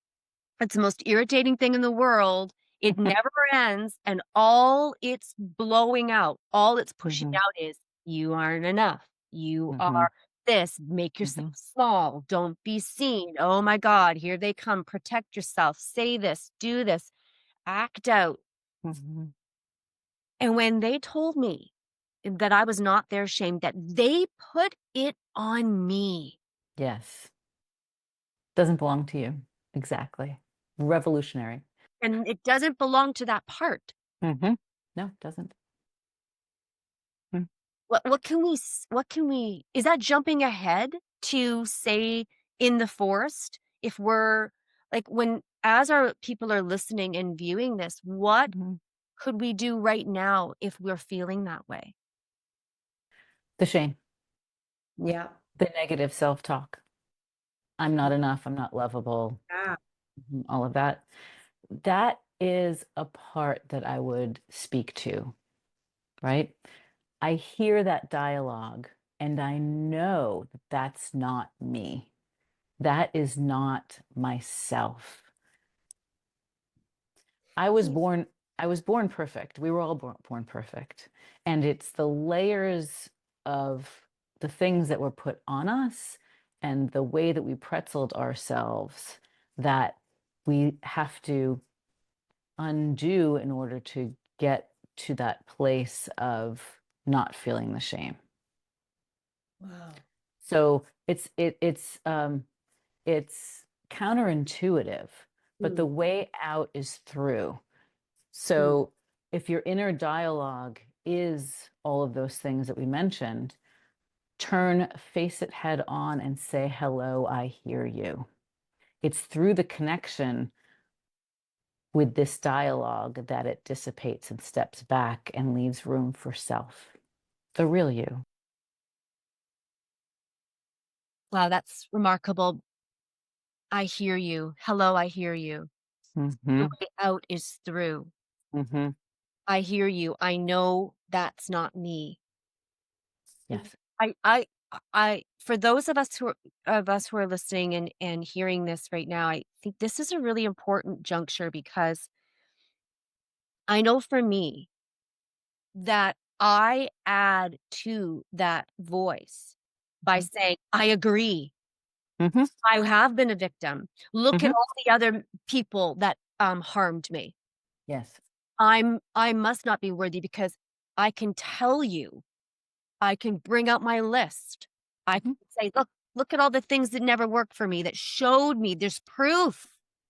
C: It's the most irritating thing in the world. It never ends, and all it's blowing out, all it's pushing
B: Mhm.
C: out is, "You aren't enough. You
B: Mhm.
C: are this. Make yourself
B: Mhm.
C: small. Don't be seen. Oh my God, here they come. Protect yourself. Say this. Do this. Act out."
B: Mhm.
C: And when they told me that I was not their shame, that they put it on me.
B: Yes. Doesn't belong to you. Exactly. Revolutionary.
C: And it doesn't belong to that part.
B: Mhm. No, it doesn't. Mm.
C: What can we is that jumping ahead to say in the forest? If we're like, when as our people are listening and viewing this, what
B: Mhm.
C: could we do right now if we're feeling that way?
B: The shame,
C: Yeah.
B: the negative self-talk. I'm not enough. I'm not lovable.
C: Yeah.
B: All of that. That is a part that I would speak to, right? I hear that dialogue and I know that that's not me. That is not myself. I was born I was born perfect. We were all born perfect. And it's the layers of the things that were put on us and the way that we pretzeled ourselves that we have to undo in order to get to that place of not feeling the shame.
C: Wow.
B: So it's counterintuitive, but the
C: Mm,
B: way out is through.
C: mm.
B: So if your inner dialogue is all of those things that we mentioned, face it head on and say, hello, I hear you. It's through the connection with this dialogue that it dissipates and steps back and leaves room for self, the real you.
C: Wow, that's remarkable. I hear you. Hello, I hear you. The
B: Mm-hmm.
C: way out is through.
B: Mm-hmm.
C: I hear you. I know that's not me.
B: Yes.
C: I I for those of us who are listening and hearing this right now, I think this is a really important juncture, because I know for me that I add to that voice by
B: Mm-hmm.
C: saying, "I agree.
B: Mm-hmm.
C: I have been a victim. Look at
B: Mm-hmm.
C: all the other people that harmed me.
B: Yes.
C: I must not be worthy, because I can tell you, I can bring out my list. I
B: Mm-hmm.
C: can say, look at all the things that never worked for me, that showed me there's proof."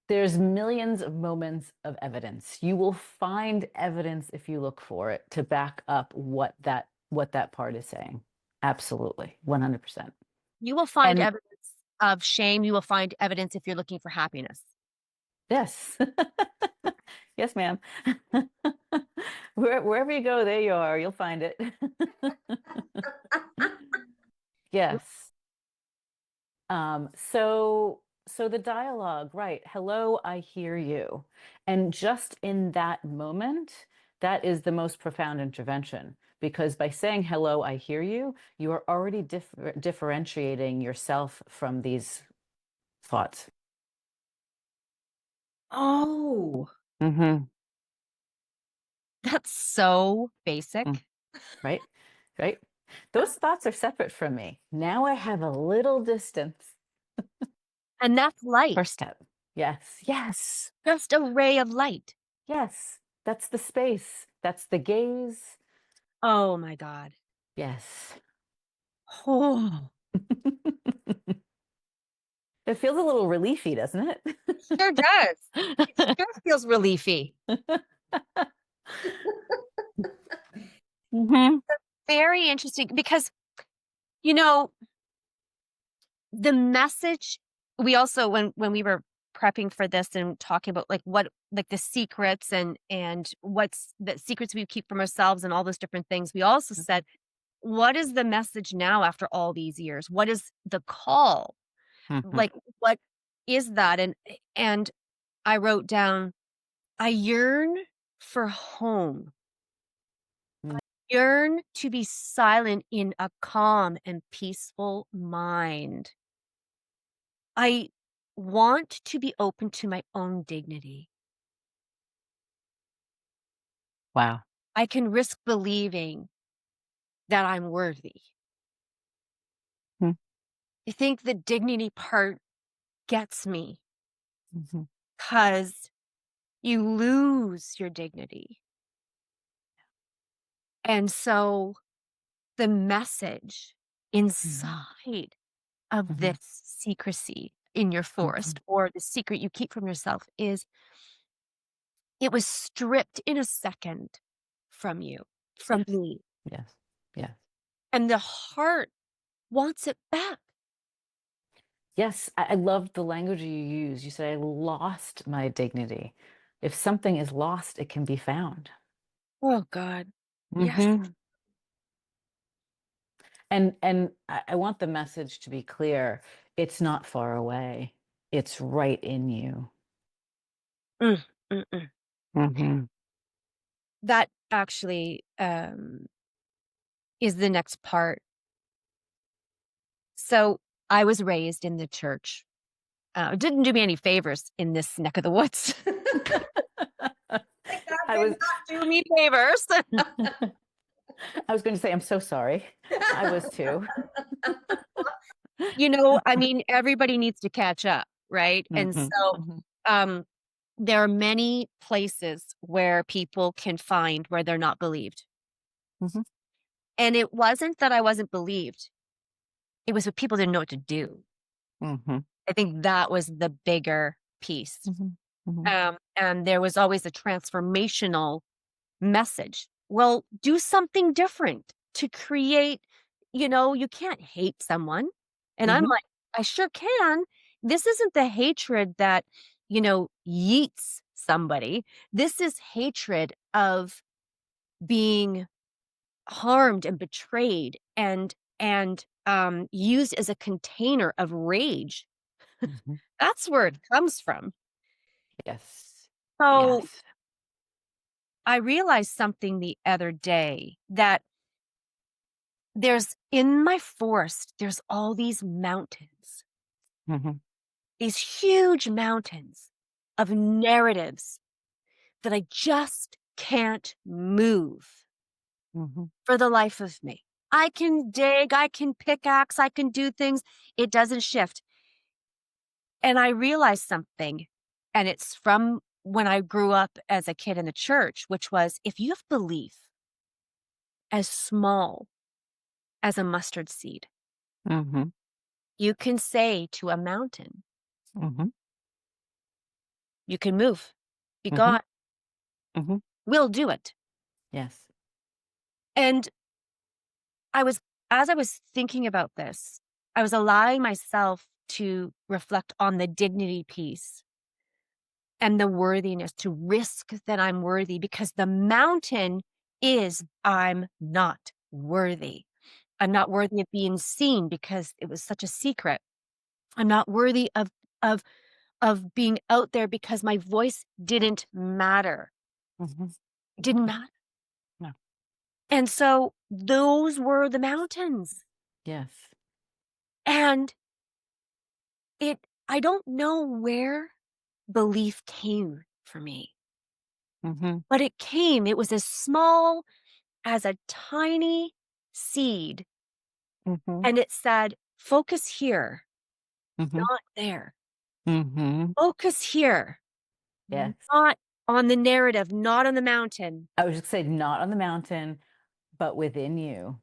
B: There's millions of moments of evidence. You will find evidence if you look for it to back up what that part is saying. Absolutely. 100%.
C: You will find
B: And
C: evidence of shame. You will find evidence if you're looking for happiness.
B: yes. Yes, ma'am. Wherever you go, there you are. You'll find it. Yes. So the dialogue, right? Hello, I hear you. And just in that moment, that is the most profound intervention because by saying hello, I hear you, you are already differentiating yourself from these thoughts.
C: Oh,
B: Mm-hmm.
C: that's so basic.
B: Right? Right? Those thoughts are separate from me. Now I have a little distance.
C: And that's light.
B: First step. Yes. Yes.
C: Just a ray of light.
B: Yes. That's the space. That's the gaze.
C: Oh my God.
B: Yes.
C: Oh,
B: It feels a little reliefy, doesn't it?
C: sure does. It sure feels reliefy.
B: Mm-hmm.
C: Very interesting because, you know, the message we also when we were prepping for this and talking about like what like the secrets and what's the secrets we keep from ourselves and all those different things, we also said, what is the message now after all these years? What is the call?
B: Mm-hmm.
C: Like what is that? And I wrote down, I yearn for home.
B: Mm.
C: Yearn to be silent in a calm and peaceful mind. I want to be open to my own dignity.
B: Wow.
C: I can risk believing that I'm worthy.
B: Mm.
C: I think the dignity part gets me
B: Mm-hmm.
C: because you lose your dignity. And so the message inside of
B: Mm-hmm.
C: this secrecy in your forest or the secret you keep from yourself is it was stripped in a second from you, from
B: Yes.
C: me.
B: Yes. Yes.
C: And the heart wants it back.
B: Yes. I loved the language you used. You said, I lost my dignity. If something is lost, it can be found.
C: Oh God. Yes.
B: Mm-hmm. And I want the message to be clear. It's not far away. It's right in you.
C: Mm, mm, mm.
B: Mm-hmm.
C: That actually is the next part. So I was raised in the church. It didn't do me any favors in this neck of the woods. That
B: I
C: did
B: was
C: not do me favors.
B: I was going to say, I'm so sorry. I was too.
C: You know, I mean, everybody needs to catch up, right? And
B: Mm-hmm.
C: so
B: Mm-hmm.
C: um, there are many places where people can find where they're not believed.
B: Mm-hmm.
C: And it wasn't that I wasn't believed. It was that people didn't know what to do.
B: Mm-hmm.
C: I think that was the bigger piece.
B: Mm-hmm. Mm-hmm.
C: And there was always a transformational message. Well, do something different to create, you can't hate someone. And I'm
B: Mm-hmm.
C: like, I sure can. This isn't the hatred that, yeets somebody. This is hatred of being harmed and betrayed and used as a container of rage.
B: Mm-hmm.
C: That's where it comes from.
B: Yes.
C: So
B: Yes.
C: I realized something the other day that there's in my forest, there's all these mountains,
B: Mm-hmm.
C: these huge mountains of narratives that I just can't move
B: Mm-hmm.
C: for the life of me. I can dig, I can pickaxe, I can do things. It doesn't shift. And I realized something, and it's from when I grew up as a kid in the church, which was if you have belief as small as a mustard seed,
B: Mm-hmm.
C: you can say to a mountain,
B: Mm-hmm.
C: you can move, be
B: Mm-hmm.
C: gone,
B: Mm-hmm.
C: we'll do it.
B: Yes.
C: And I was, as I was thinking about this, I was allowing myself to reflect on the dignity piece and the worthiness, to risk that I'm worthy, because the mountain is I'm not worthy. I'm not worthy of being seen because it was such a secret. I'm not worthy of of being out there because my voice didn't matter.
B: Mm-hmm.
C: It didn't matter.
B: No.
C: And so those were the mountains.
B: Yes.
C: And I don't know where belief came for me,
B: Mm-hmm.
C: but it came. It was as small as a tiny seed.
B: Mm-hmm.
C: And it said, focus here,
B: Mm-hmm.
C: not there.
B: Mm-hmm.
C: Focus here,
B: Yes.
C: not on the narrative, not on the mountain.
B: I was just saying, not on the mountain, but within you.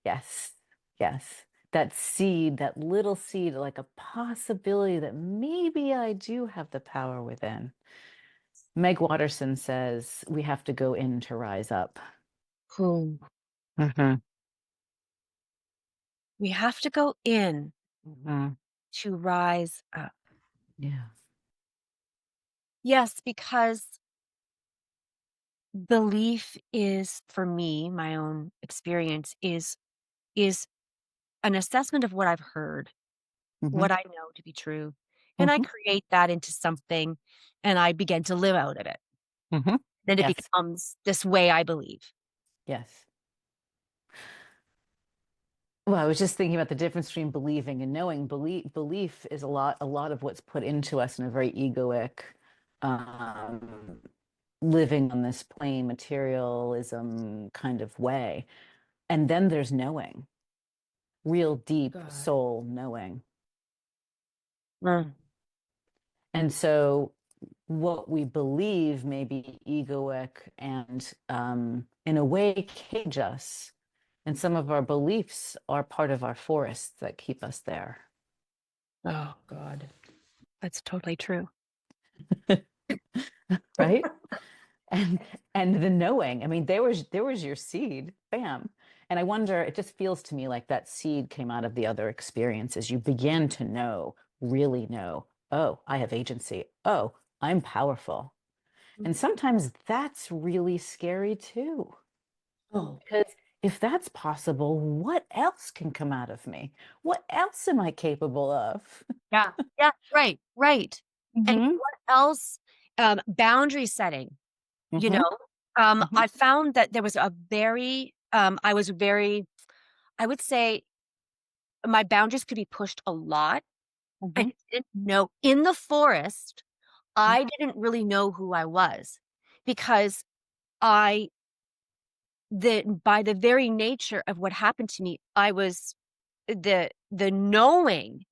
B: Yes. Yes. That seed, that little seed, like a possibility that maybe I do have the power within. Meg Watterson says we have to go in to rise up.
C: Hmm.
B: Mm-hmm.
C: We have to go in
B: Mm-hmm.
C: to rise up.
B: Yeah.
C: Yes, because belief is, for me, my own experience is an assessment of what I've heard,
B: Mm-hmm.
C: what I know to be true. And I
B: Mm-hmm.
C: create that into something and I begin to live out of it.
B: Mm-hmm.
C: Then it
B: Yes.
C: becomes this way I believe.
B: Yes. Well, I was just thinking about the difference between believing and knowing. Belief is a lot of what's put into us in a very egoic, um, living on this plain materialism kind of way. And then there's knowing, real deep
C: God.
B: soul knowing.
C: Mm.
B: And so what we believe may be egoic and in a way cage us. And some of our beliefs are part of our forests that keep us there.
C: Oh, God. That's totally true.
B: Right? And the knowing, I mean, there was your seed, bam. And I wonder, it just feels to me like that seed came out of the other experiences. You began to know, really know, oh, I have agency. Oh, I'm powerful. And sometimes that's really scary too.
C: Oh,
B: Because if that's possible, what else can come out of me? What else am I capable of?
C: yeah. Yeah. Right. Right. And
B: Mm-hmm.
C: what else? Boundary setting, you
B: Mm-hmm.
C: know,
B: Mm-hmm.
C: I found that there was a very, I was very, I would say my boundaries could be pushed a lot. I
B: Mm-hmm.
C: didn't know in the forest, I didn't really know who I was because I, by the very nature of what happened to me, I was the knowing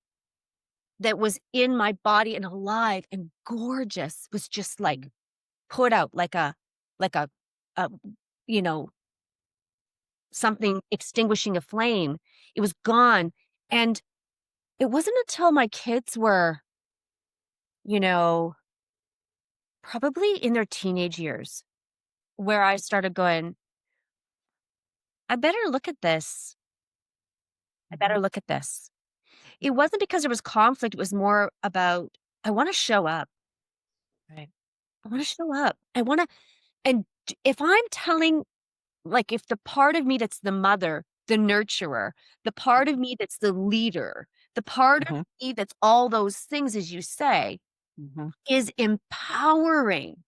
C: that was in my body and alive and gorgeous was just like put out like a you know, something extinguishing a flame. It was gone. And it wasn't until my kids were, you know, probably in their teenage years where I started going, I better look at this. I
B: Mm-hmm.
C: better look at this. It wasn't because there was conflict. It was more about, I want to show up.
B: Right.
C: I want to show up. I want to, and if I'm telling, like, if the part of me that's the mother, the nurturer, the part of me that's the leader, the part of
B: Mm-hmm.
C: me that's all those things, as you say,
B: Mm-hmm.
C: is empowering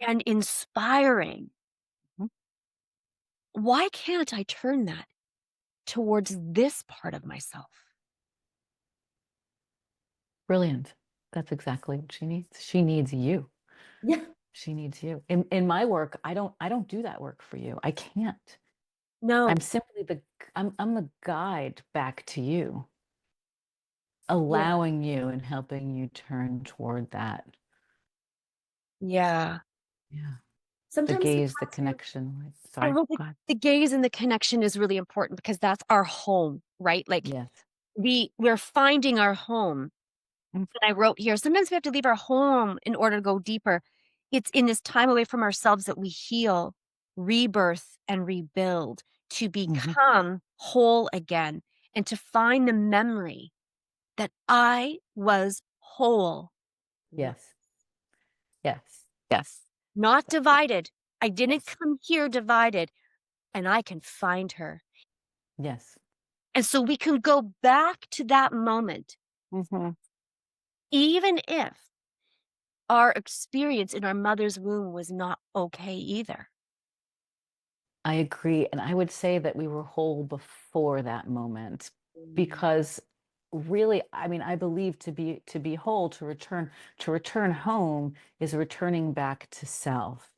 C: and inspiring,
B: Mm-hmm.
C: why can't I turn that towards this part of myself?
B: Brilliant. That's exactly what she needs. She needs you.
C: Yeah.
B: She needs you. In my work, I don't do that work for you. I can't.
C: No.
B: I'm simply I'm the guide back to you,
C: Yeah.
B: allowing you and helping you turn toward that.
C: Yeah.
B: Yeah. The
C: Sometimes we
B: gaze, the
C: have to.
B: connection. Like,
C: Yeah,
B: sorry,
C: well,
B: go ahead.
C: the gaze and the connection is really important because that's our home, right? Like
B: Yes.
C: we're finding our home.
B: Mm.
C: And I wrote here, sometimes we have to leave our home in order to go deeper. It's in this time away from ourselves that we heal, rebirth, and rebuild to
B: Mm-hmm.
C: become whole again and to find the memory that I was whole.
B: Yes. Yes. Yes.
C: Not divided. I didn't
B: Yes.
C: come here divided, and I can find her.
B: Yes.
C: And so we can go back to that moment,
B: Mm-hmm.
C: even if our experience in our mother's womb was not okay either.
B: I agree. And I would say that we were whole before that moment because really, I mean, I believe to be whole, to return home is returning back to self.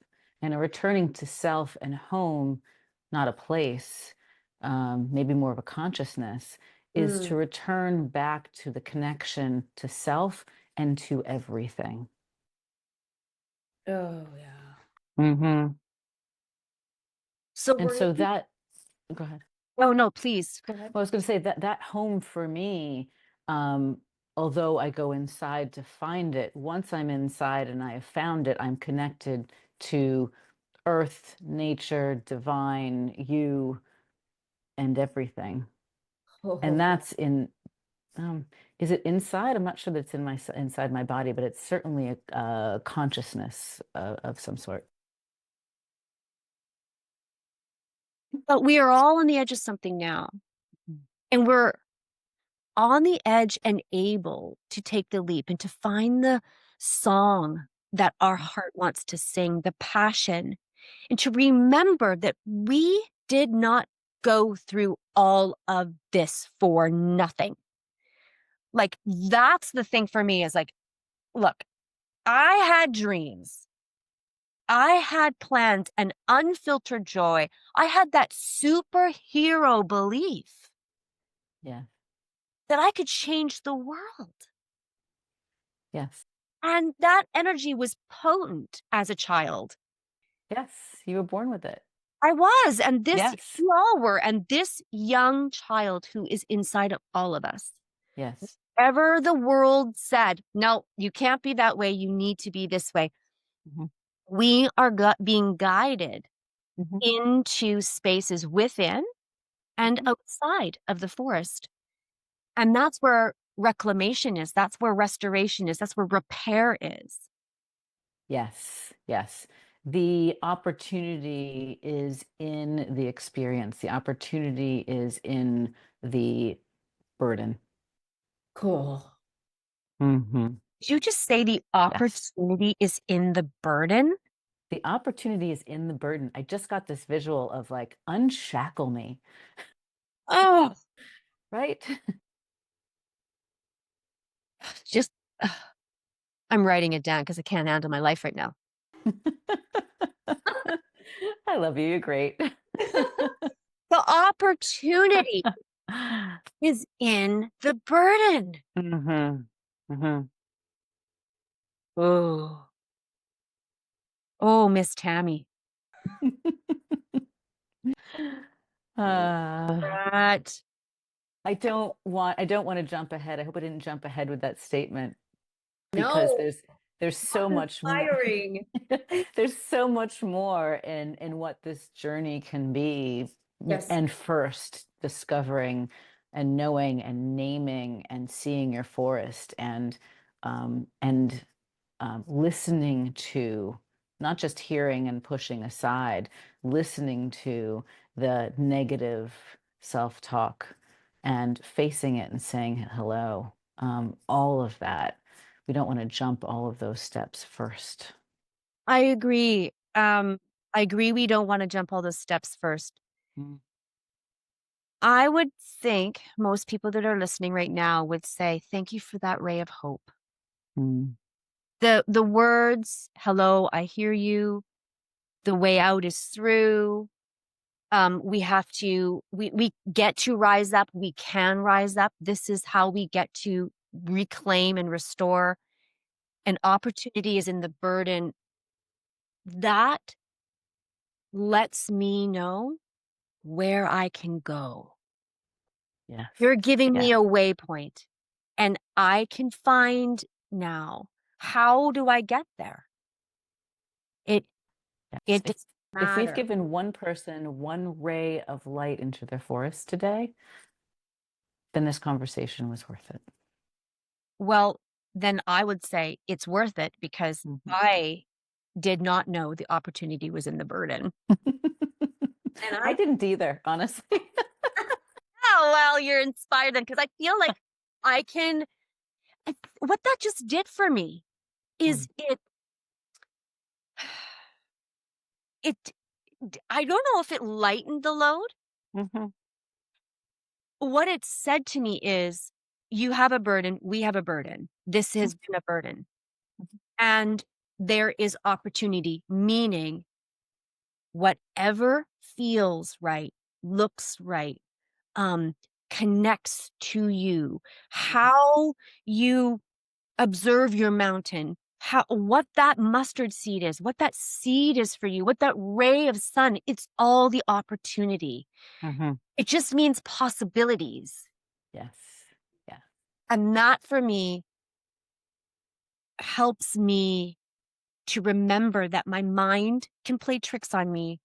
B: And a returning to self and home, not a place, maybe more of a consciousness, is to return back to the connection to self and to everything.
A: Oh, yeah.
B: Mm-hmm.
C: So
B: And
C: we're,
B: so that, go ahead.
C: oh no, please go ahead.
B: Well, I was going to say that home for me, um, although I go inside to find it, once I'm inside and I have found it, I'm connected to earth, nature, divine, you, and everything. And that's in, is it inside? I'm not sure that it's in inside my body, but it's certainly a consciousness of some sort.
C: But we are all on the edge of something now. And we're on the edge and able to take the leap and to find the song that our heart wants to sing, the passion, and to remember that we did not go through all of this for nothing. Like, that's the thing for me is like, look, I had dreams. I had plans and unfiltered joy. I had that superhero belief
B: Yeah.
C: that I could change the world.
B: Yes.
C: And that energy was potent as a child.
B: Yes. You were born with it.
C: I was, and this,
B: Yes.
C: we all were. And this young child who is inside of all of us,
B: Yes.
C: ever the world said, no, you can't be that way. You need to be this way.
B: Mm-hmm.
C: We are being guided
B: Mm-hmm.
C: into spaces within and
B: Mm-hmm.
C: outside of the forest. And that's where reclamation is. That's where restoration is. That's where repair is.
B: Yes, yes. The opportunity is in the experience. The opportunity is in the burden.
A: Cool.
B: Mm-hmm.
C: Did you just say the
B: Yes.
C: opportunity is in the burden?
B: The opportunity is in the burden. I just got this visual of like, unshackle me,
C: Oh,
B: right?
C: just, I'm writing it down because I can't handle my life right now.
B: I love you. You're great.
C: The opportunity is in the burden.
B: Mm-hmm. Mm-hmm.
C: Oh, oh, Miss Tammy.
B: Uh,
C: That,
B: I don't want to jump ahead. I hope I didn't jump ahead with that statement because
A: No,
B: there's so much more.
A: inspiring.
B: There's so much more in what this journey can be.
A: Yes.
B: And first discovering and knowing and naming and seeing your forest and listening to, not just hearing and pushing aside, listening to the negative self-talk and facing it and saying hello. All of that. We don't want to jump all of those steps first.
C: I agree. I agree we don't want to jump all those steps first.
B: Mm.
C: I would think most people that are listening right now would say, thank you for that ray of hope.
B: Mm.
C: The words, hello, I hear you. The way out is through. We have to, we get to rise up. We can rise up. This is how we get to reclaim and restore. An opportunity is in the burden. That lets me know where I can go.
B: Yes.
C: You're giving me
B: Yes.
C: a waypoint, and I can find now. How do I get there? It
B: Yes.
C: doesn't
B: If we've
C: matter.
B: given one person one ray of light into their forest today, then this conversation was worth it.
C: Well, then I would say it's worth it because
B: Mhm.
C: I did not know the opportunity was in the burden. And
B: I didn't either, honestly.
C: oh, well, you're inspired then because I feel like I can. What that just did for me is
B: Mm.
C: it. I don't know if it lightened the load.
B: Mhm.
C: What it said to me is, you have a burden. We have a burden. This has been a burden.
B: Mhm.
C: And there is opportunity, meaning whatever feels right, looks right, um, connects to you, how you observe your mountain, how what that mustard seed is, what that seed is for you, what that ray of sun, it's all the opportunity.
B: Mhm.
C: It just means possibilities.
B: Yes. Yeah.
C: And that for me helps me to remember that my mind can play tricks on me,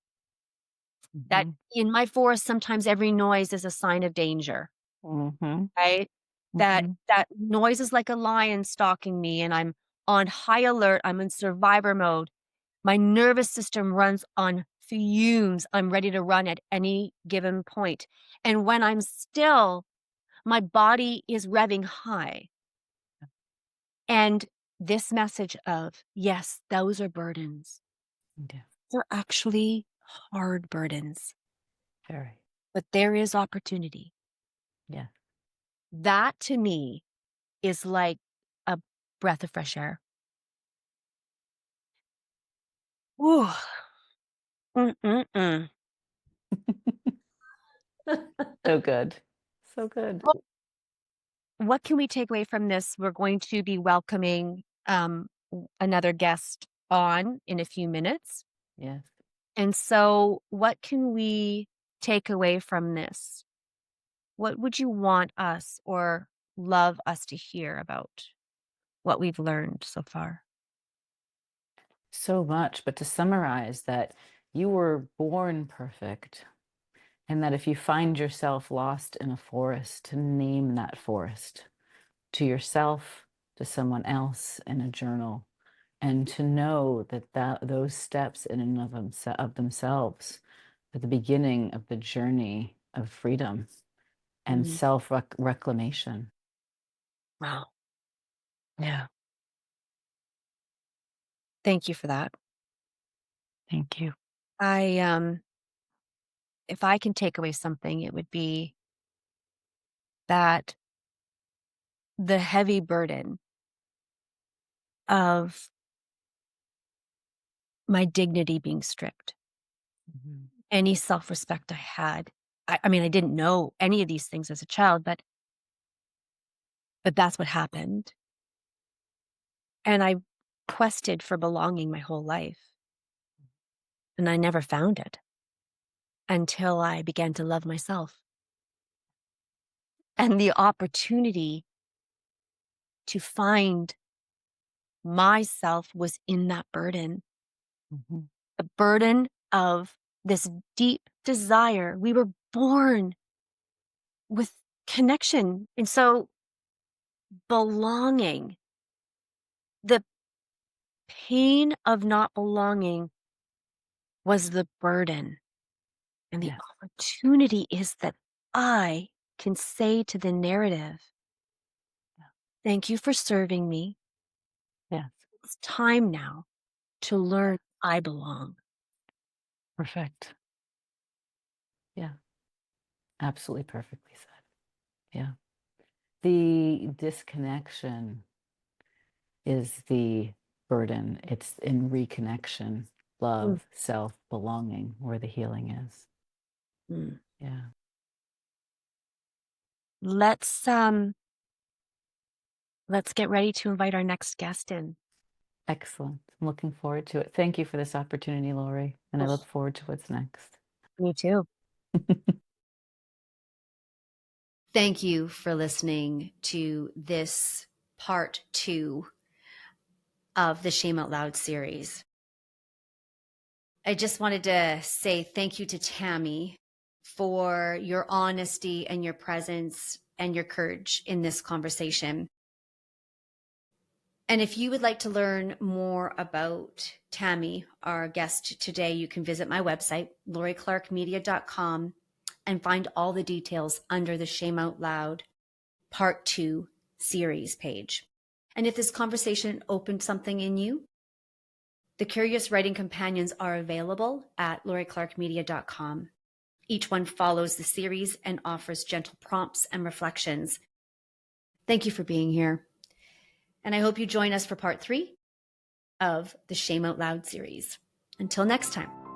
C: that
B: Mhm.
C: in my forest, sometimes every noise is a sign of danger,
B: Mhm.
C: right? That
B: Mhm.
C: that noise is like a lion stalking me and I'm on high alert, I'm in survivor mode. My nervous system runs on fumes. I'm ready to run at any given point. And when I'm still, my body is revving high. And this message of, yes, those are burdens.
B: Yeah.
C: They're actually hard burdens,
B: Very.
C: but there is opportunity.
B: Yeah.
C: That to me is like a breath of fresh air. Ooh. Mm-mm-mm.
B: So good. So good.
C: Well, what can we take away from this? We're going to be welcoming another guest on in a few minutes.
B: Yes.
C: And so, what can we take away from this? What would you want us or love us to hear about what we've learned so far?
B: So much, but to summarize that you were born perfect, and that if you find yourself lost in a forest, to name that forest to yourself, to someone else in a journal, and to know that, those steps in and of themselves are the beginning of the journey of freedom and
C: Mhm.
B: self reclamation.
C: Wow. Yeah. Thank you for that.
B: Thank you.
C: I if I can take away something, it would be that the heavy burden of my dignity being stripped,
B: Mhm.
C: any self-respect I had. I mean, I didn't know any of these things as a child, but that's what happened. And I quested for belonging my whole life, and I never found it until I began to love myself. And the opportunity to find myself was in that burden,
B: Mhm.
C: the burden of this deep desire. We were born with connection. And so belonging, the pain of not belonging was the burden. And the
B: Yes.
C: opportunity is that I can say to the narrative, thank you for serving me.
B: Yes.
C: It's time now to learn I belong.
B: Perfect. Yeah. Absolutely perfectly said. Yeah. The disconnection is the burden. It's in reconnection, love, self, belonging, where the healing is.
C: Mhm.
B: Yeah.
C: Let's let's get ready to invite our next guest in.
B: Excellent. I'm looking forward to it. Thank you for this opportunity, Lori. And I look forward to what's next.
C: Me too.
A: Thank you for listening to this part 2 of the Shame Out Loud series. I just wanted to say thank you to Tammy for your honesty and your presence and your courage in this conversation. And if you would like to learn more about Tammy, our guest today, you can visit my website, laurieclarkmedia.com, and find all the details under the Shame Out Loud Part 2 series page. And if this conversation opened something in you, the Curious Writing Companions are available at laurieclarkmedia.com. Each one follows the series and offers gentle prompts and reflections. Thank you for being here. And I hope you join us for part 3 of the Shame Out Loud series. Until next time.